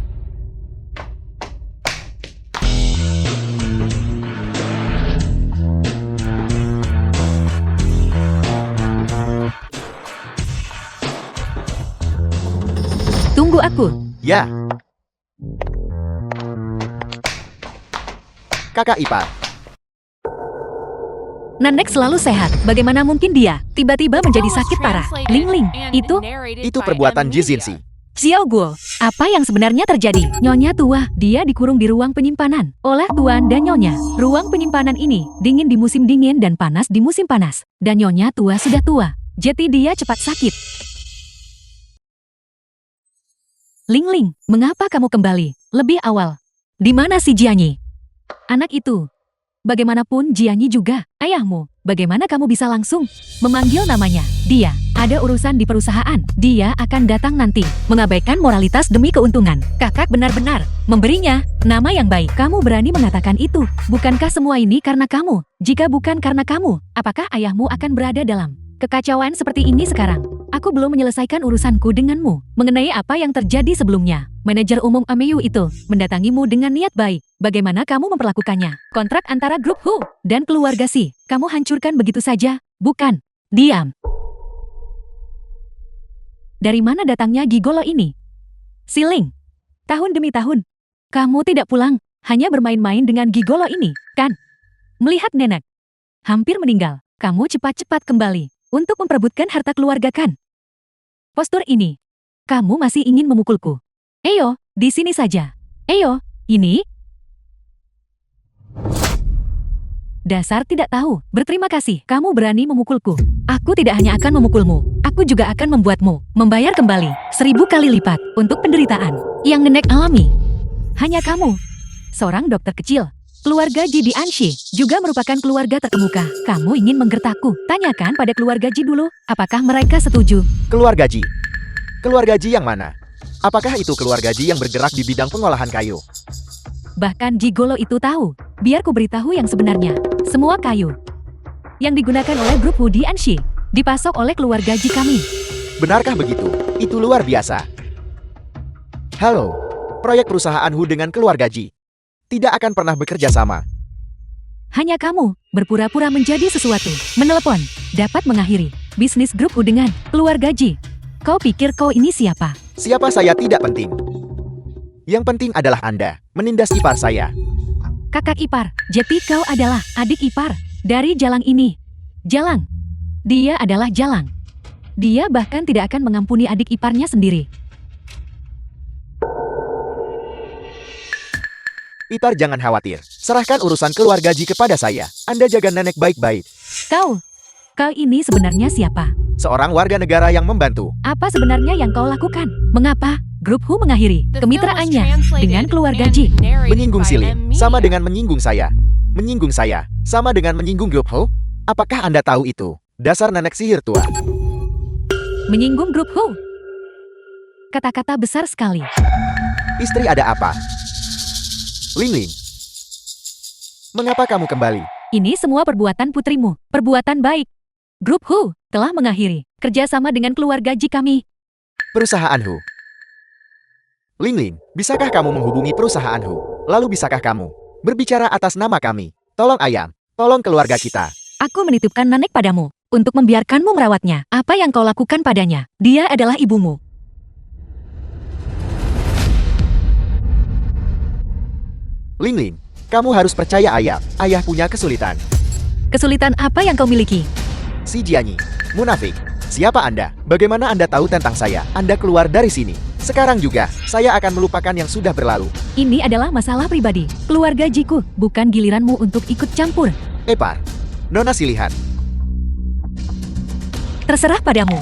Speaker 3: Tunggu aku.
Speaker 2: Ya. Kakak Ipar,
Speaker 3: Nenek selalu sehat. Bagaimana mungkin dia tiba-tiba menjadi sakit parah? Ling Ling,
Speaker 2: itu perbuatan Jizinsi.
Speaker 3: Xiao Guo, apa yang sebenarnya terjadi? Nyonya tua, dia dikurung di ruang penyimpanan oleh Tuan dan Nyonya. Ruang penyimpanan ini dingin di musim dingin dan panas di musim panas. Dan Nyonya tua sudah tua, jadi dia cepat sakit. Ling Ling, mengapa kamu kembali lebih awal? Di mana si Jianyi? Anak itu. Bagaimanapun Jianyi juga ayahmu. Bagaimana kamu bisa langsung memanggil namanya? Dia ada urusan di perusahaan. Dia akan datang nanti. Mengabaikan moralitas demi keuntungan. Kakak benar-benar memberinya nama yang baik. Kamu berani mengatakan itu. Bukankah semua ini karena kamu? Jika bukan karena kamu, apakah ayahmu akan berada dalam kekacauan seperti ini sekarang? Aku belum menyelesaikan urusanku denganmu. Mengenai apa yang terjadi sebelumnya, manajer umum Ameu itu mendatangimu dengan niat baik. Bagaimana kamu memperlakukannya? Kontrak antara grup Hu dan keluarga Si, kamu hancurkan begitu saja, bukan? Diam. Dari mana datangnya gigolo ini? Siling. Tahun demi tahun. Kamu tidak pulang, hanya bermain-main dengan gigolo ini, kan? Melihat nenek hampir meninggal, kamu cepat-cepat kembali untuk memperebutkan harta keluarga, kan? Postur ini. Kamu masih ingin memukulku. Eyo, di sini saja. Eyo, ini. Dasar tidak tahu. Berterima kasih. Kamu berani memukulku. Aku tidak hanya akan memukulmu. Aku juga akan membuatmu membayar kembali 1000 kali lipat untuk penderitaan yang nenek alami. Hanya kamu. Seorang dokter kecil. Keluarga Ji di Anshi juga merupakan keluarga terkemuka. Kamu ingin menggertakku? Tanyakan pada keluarga Ji dulu, apakah mereka setuju?
Speaker 2: Keluarga Ji. Keluarga Ji yang mana? Apakah itu keluarga Ji yang bergerak di bidang pengolahan kayu?
Speaker 3: Bahkan Gigolo itu tahu. Biar ku beritahu yang sebenarnya. Semua kayu yang digunakan oleh grup Hu di Anshi dipasok oleh keluarga Ji kami.
Speaker 2: Benarkah begitu? Itu luar biasa. Halo, proyek perusahaan Hu dengan keluarga Ji tidak akan pernah bekerja sama.
Speaker 3: Hanya kamu berpura-pura menjadi sesuatu. Menelepon dapat mengakhiri bisnis grup Hu dengan keluarga Ji. Kau pikir kau ini siapa?
Speaker 2: Siapa saya tidak penting. Yang penting adalah Anda menindas ipar saya.
Speaker 3: Kakak ipar, jadi kau adalah adik ipar dari Jalang ini. Jalang. Dia adalah Jalang. Dia bahkan tidak akan mengampuni adik iparnya sendiri.
Speaker 2: Ipar jangan khawatir. Serahkan urusan keluarga Ji kepada saya. Anda jaga nenek baik-baik.
Speaker 3: Kau ini sebenarnya siapa?
Speaker 2: Seorang warga negara yang membantu.
Speaker 3: Apa sebenarnya yang kau lakukan? Mengapa grup Hu mengakhiri
Speaker 4: The film was
Speaker 3: kemitraannya
Speaker 4: translated
Speaker 3: dengan keluarga
Speaker 4: and
Speaker 3: Ji?
Speaker 4: narrated
Speaker 2: Menyinggung
Speaker 4: by
Speaker 2: Siling,
Speaker 4: M
Speaker 2: sama
Speaker 4: Media.
Speaker 2: dengan menyinggung saya. Menyinggung saya, sama dengan menyinggung grup Ho? Apakah Anda tahu itu? Dasar nenek sihir tua.
Speaker 3: Menyinggung grup Hu? Kata-kata besar sekali.
Speaker 2: Istri ada apa? Ling Ling. Mengapa kamu kembali?
Speaker 3: Ini semua perbuatan putrimu, perbuatan baik. Grup Hu telah mengakhiri kerjasama dengan keluarga Ji kami.
Speaker 2: Perusahaan Hu. Ling Ling, bisakah kamu menghubungi perusahaan Hu? Lalu bisakah kamu berbicara atas nama kami? Tolong ayam, tolong keluarga kita.
Speaker 3: Aku menitipkan Nanek padamu untuk membiarkanmu merawatnya. Apa yang kau lakukan padanya? Dia adalah ibumu.
Speaker 2: Ling Ling, kamu harus percaya ayah. Ayah punya kesulitan.
Speaker 3: Kesulitan apa yang kau miliki?
Speaker 2: Si Jianyi, munafik. Siapa Anda? Bagaimana Anda tahu tentang saya? Anda keluar dari sini. Sekarang juga, saya akan melupakan yang sudah berlalu.
Speaker 3: Ini adalah masalah pribadi. Keluarga Jiku, bukan giliranmu untuk ikut campur.
Speaker 2: Epar, Nona Silihan.
Speaker 3: Terserah padamu.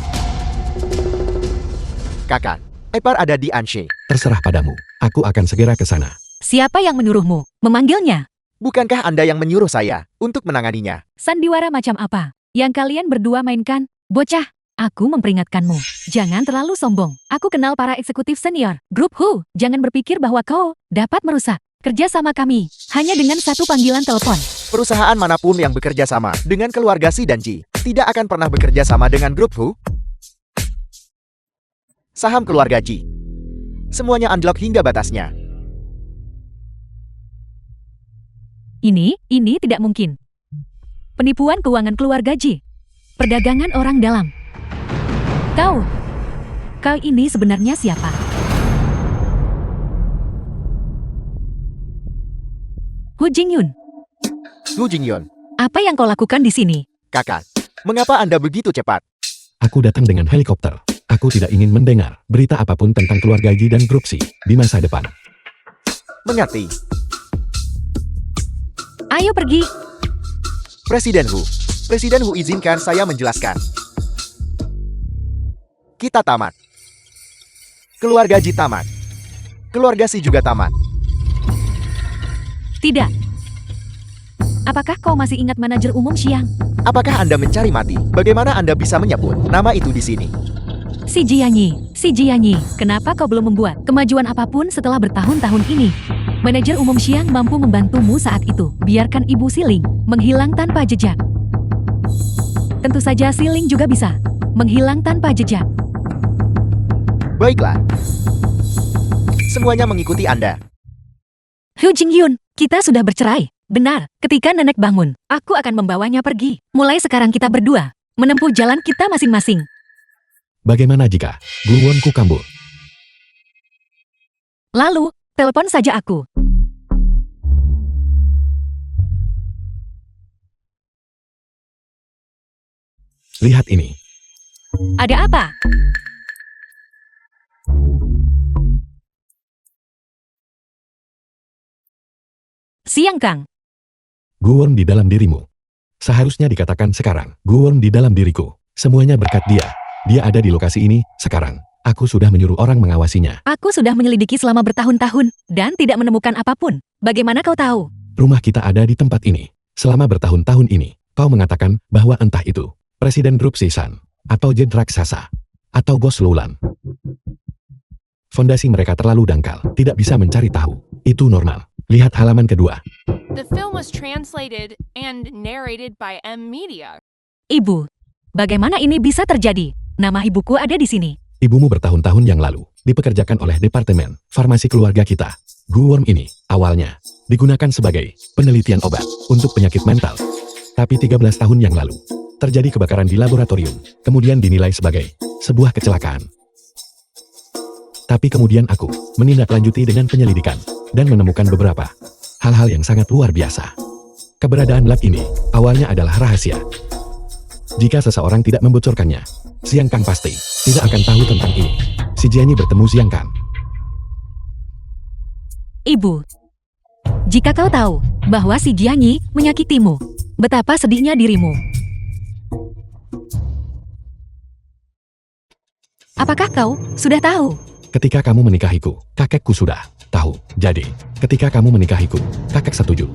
Speaker 2: Kakak, Epar ada di Anshe.
Speaker 1: Terserah padamu. Aku akan segera ke sana.
Speaker 3: Siapa yang menyuruhmu memanggilnya?
Speaker 2: Bukankah Anda yang menyuruh saya untuk menanganinya?
Speaker 3: Sandiwara macam apa yang kalian berdua mainkan? Bocah, aku memperingatkanmu. Jangan terlalu sombong. Aku kenal para eksekutif senior. Grup Hu, jangan berpikir bahwa kau dapat merusak kerja sama kami hanya dengan satu panggilan telepon.
Speaker 2: Perusahaan manapun yang bekerja sama dengan keluarga Si dan Ji tidak akan pernah bekerja sama dengan grup Hu. Saham keluarga Ji. Semuanya unlock hingga batasnya.
Speaker 3: Ini tidak mungkin. Penipuan keuangan keluarga Ji. Perdagangan orang dalam. Kau ini sebenarnya siapa? Hu Jingyun,
Speaker 2: Hu Jingyon,
Speaker 3: apa yang kau lakukan di sini?
Speaker 2: kakak, mengapa Anda begitu cepat?
Speaker 1: Aku datang dengan helikopter. Aku tidak ingin mendengar berita apapun tentang keluarga Ji dan grup Si di masa depan.
Speaker 2: Mengerti,
Speaker 3: Ayo pergi.
Speaker 2: Presiden Hu izinkan saya menjelaskan. Kita tamat. Keluarga Ji tamat. Keluarga Si juga tamat.
Speaker 3: Tidak. Apakah kau masih ingat manajer umum Xiang?
Speaker 2: Apakah Anda mencari mati? Bagaimana Anda bisa menyebut nama itu di sini?
Speaker 3: Si Jianyi, kenapa kau belum membuat kemajuan apapun setelah bertahun-tahun ini? Manajer umum Xiang mampu membantumu saat itu. Biarkan Ibu Siling menghilang tanpa jejak. Tentu saja Siling juga bisa menghilang tanpa jejak.
Speaker 2: Baiklah. Semuanya mengikuti Anda.
Speaker 3: Hu Jingyun, kita sudah bercerai. Benar, ketika nenek bangun, aku akan membawanya pergi. Mulai sekarang kita berdua menempuh jalan kita masing-masing.
Speaker 1: Bagaimana jika Guwonku kambuh?
Speaker 3: Lalu, telepon saja aku.
Speaker 1: Lihat ini.
Speaker 3: Ada apa? Siang, Kang.
Speaker 1: Guwon di dalam dirimu. Seharusnya dikatakan sekarang, Guwon di dalam diriku. Semuanya berkat dia. Dia ada di lokasi ini, sekarang. Aku sudah menyuruh orang mengawasinya.
Speaker 3: Aku sudah menyelidiki selama bertahun-tahun dan tidak menemukan apapun. Bagaimana kau tahu?
Speaker 1: Rumah kita ada di tempat ini. Selama bertahun-tahun ini, kau mengatakan bahwa entah itu Presiden Grup Sisan, atau Jed Raksasa, atau Bos Lulan. Fondasi mereka terlalu dangkal, tidak bisa mencari tahu. Itu normal. Lihat halaman kedua.
Speaker 4: The film was translated and narrated by M Media.
Speaker 3: Ibu, bagaimana ini bisa terjadi? Nama ibuku ada di sini.
Speaker 1: Ibumu bertahun-tahun yang lalu dipekerjakan oleh Departemen Farmasi keluarga kita. Guworm ini, awalnya, digunakan sebagai penelitian obat untuk penyakit mental. Tapi 13 tahun yang lalu, terjadi kebakaran di laboratorium, kemudian dinilai sebagai sebuah kecelakaan. Tapi kemudian aku menindaklanjuti dengan penyelidikan dan menemukan beberapa hal-hal yang sangat luar biasa. Keberadaan lab ini awalnya adalah rahasia. Jika seseorang tidak membocorkannya, Siang Kang pasti tidak akan tahu tentang ini. Si Jenny bertemu Siang Kang.
Speaker 3: Ibu, Jika kau tahu bahwa si Jiangyi menyakitimu, betapa sedihnya dirimu. Apakah kau sudah tahu?
Speaker 1: Ketika kamu menikahiku, kakekku sudah tahu. Jadi, ketika kamu menikahiku, kakek setuju.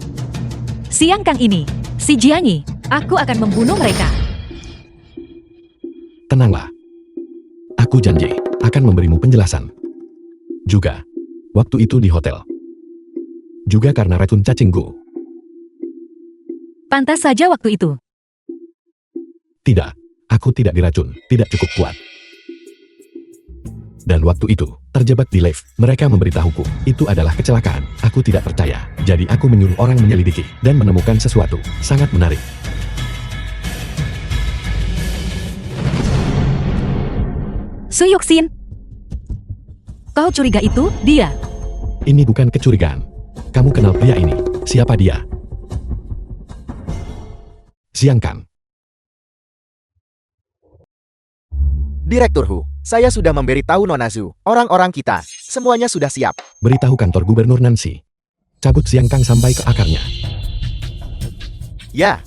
Speaker 3: Siang kang ini, si Jiangyi, aku akan membunuh mereka.
Speaker 1: Tenanglah. Aku janji akan memberimu penjelasan. Juga, waktu itu di hotel. Juga karena racun cacingku.
Speaker 3: Pantas saja waktu itu.
Speaker 1: Tidak, aku tidak diracun, tidak cukup kuat. Dan waktu itu, terjebak di lift, mereka memberitahuku, itu adalah kecelakaan. Aku tidak percaya, jadi aku menyuruh orang menyelidiki, dan menemukan sesuatu, sangat menarik.
Speaker 3: Su Yuxin. Kau curiga itu, dia.
Speaker 1: Ini bukan kecurigaan. Kamu kenal pria ini, siapa dia? Siang Kang.
Speaker 2: Direktur Hu, saya sudah memberitahu Nona Zhu. Orang-orang kita, semuanya sudah siap.
Speaker 1: Beritahu kantor gubernur Nancy. Cabut Siang Kang sampai ke akarnya.
Speaker 2: Ya,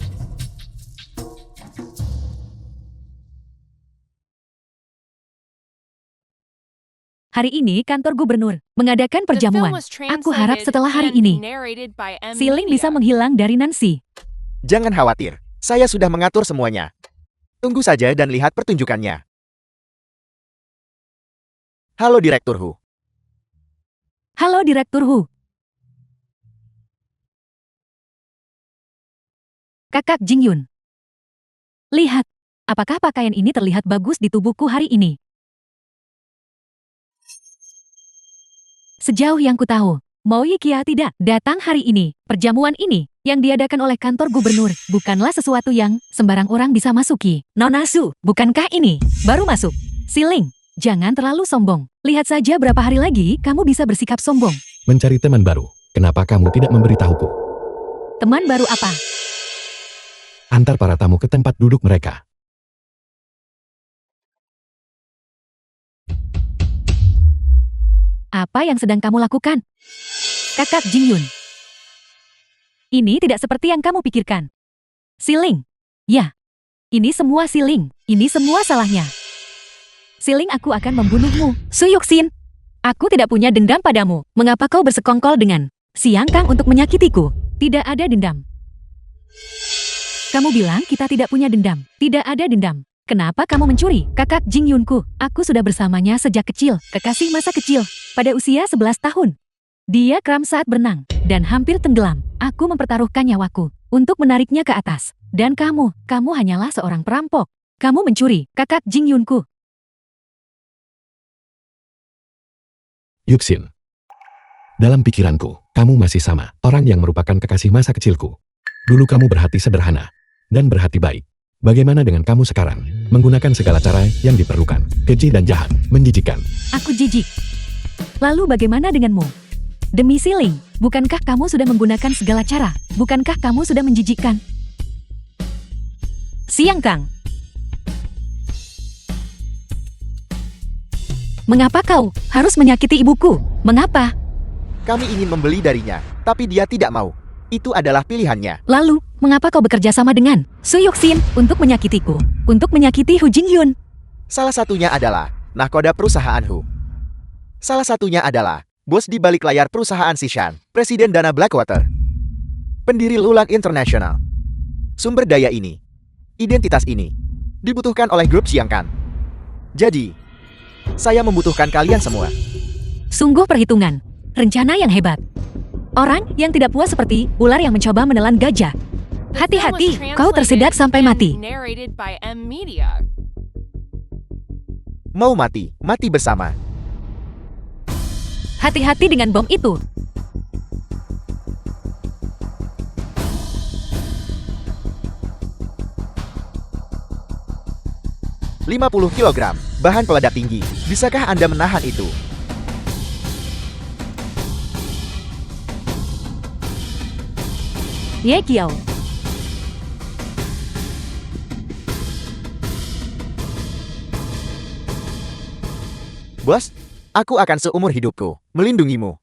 Speaker 3: Hari ini kantor gubernur mengadakan
Speaker 4: The film
Speaker 3: perjamuan.
Speaker 4: was
Speaker 3: Aku harap
Speaker 4: translated
Speaker 3: setelah hari
Speaker 4: and
Speaker 3: ini,
Speaker 4: narrated by M.
Speaker 3: si Ling bisa
Speaker 4: Media.
Speaker 3: menghilang dari Nancy.
Speaker 2: jangan khawatir. Saya sudah mengatur semuanya. Tunggu saja dan lihat pertunjukannya. Halo Direktur Hu.
Speaker 3: Halo Direktur Hu. Kakak Jingyun. Lihat, apakah pakaian ini terlihat bagus di tubuhku hari ini? Sejauh yang ku tahu, Mo Yikia tidak datang hari ini. Perjamuan ini yang diadakan oleh kantor gubernur bukanlah sesuatu yang sembarang orang bisa masuki. Nona Su, bukankah ini baru masuk? Si Ling, jangan terlalu sombong. Lihat saja berapa hari lagi kamu bisa bersikap sombong.
Speaker 1: Mencari teman baru. Kenapa kamu tidak memberitahuku?
Speaker 3: Teman baru apa?
Speaker 1: Antar para tamu ke tempat duduk mereka.
Speaker 3: Apa yang sedang kamu lakukan? Kakak Jingyun. Ini tidak seperti yang kamu pikirkan. Si Ling. Ya. Ini semua Si Ling. Ini semua salahnya. Si Ling, aku akan membunuhmu. Su Yuxin. Aku tidak punya dendam padamu. Mengapa kau bersekongkol dengan Siang Kang untuk menyakitiku? Tidak ada dendam. Kamu bilang kita tidak punya dendam. Tidak ada dendam. Kenapa kamu mencuri? Kakak Jingyunku. Aku sudah bersamanya sejak kecil. Kekasih masa kecil. Pada usia 11 tahun. Dia kram saat berenang dan hampir tenggelam. Aku mempertaruhkan nyawaku untuk menariknya ke atas. Dan kamu hanyalah seorang perampok. Kamu mencuri, kakak Jingyunku.
Speaker 1: Yuxin. Dalam pikiranku, kamu masih sama, orang yang merupakan kekasih masa kecilku. Dulu kamu berhati sederhana dan berhati baik. Bagaimana dengan kamu sekarang? Menggunakan segala cara yang diperlukan, keji dan jahat, menjijikkan.
Speaker 3: Aku jijik. Lalu bagaimana denganmu? Demi Si Ling, bukankah kamu sudah menggunakan segala cara? Bukankah kamu sudah menjijikkan? Siang Kang. Mengapa kau harus menyakiti ibuku? Mengapa?
Speaker 2: Kami ingin membeli darinya, tapi dia tidak mau. Itu adalah pilihannya.
Speaker 3: Lalu, mengapa kau bekerja sama dengan Su Yuxin untuk menyakitiku? Untuk menyakiti Hu Jingyun?
Speaker 2: Salah satunya adalah nahkoda perusahaan Hu. Salah satunya adalah bos di balik layar perusahaan Sishan, Presiden Dana Blackwater, pendiri Lulang International. Sumber daya ini, identitas ini, dibutuhkan oleh grup Siangkan. Jadi, saya membutuhkan kalian semua.
Speaker 3: Sungguh perhitungan. Rencana yang hebat. Orang yang tidak puas seperti ular yang mencoba menelan gajah. Hati-hati, kau tersedak sampai mati.
Speaker 4: Narrated by M. Media.
Speaker 2: Mau mati, mati bersama.
Speaker 3: Hati-hati dengan bom itu.
Speaker 2: $50 kg, bahan peledak tinggi. Bisakah Anda menahan itu?
Speaker 3: Ye Kiao.
Speaker 2: Bos, aku akan seumur hidupku melindungimu.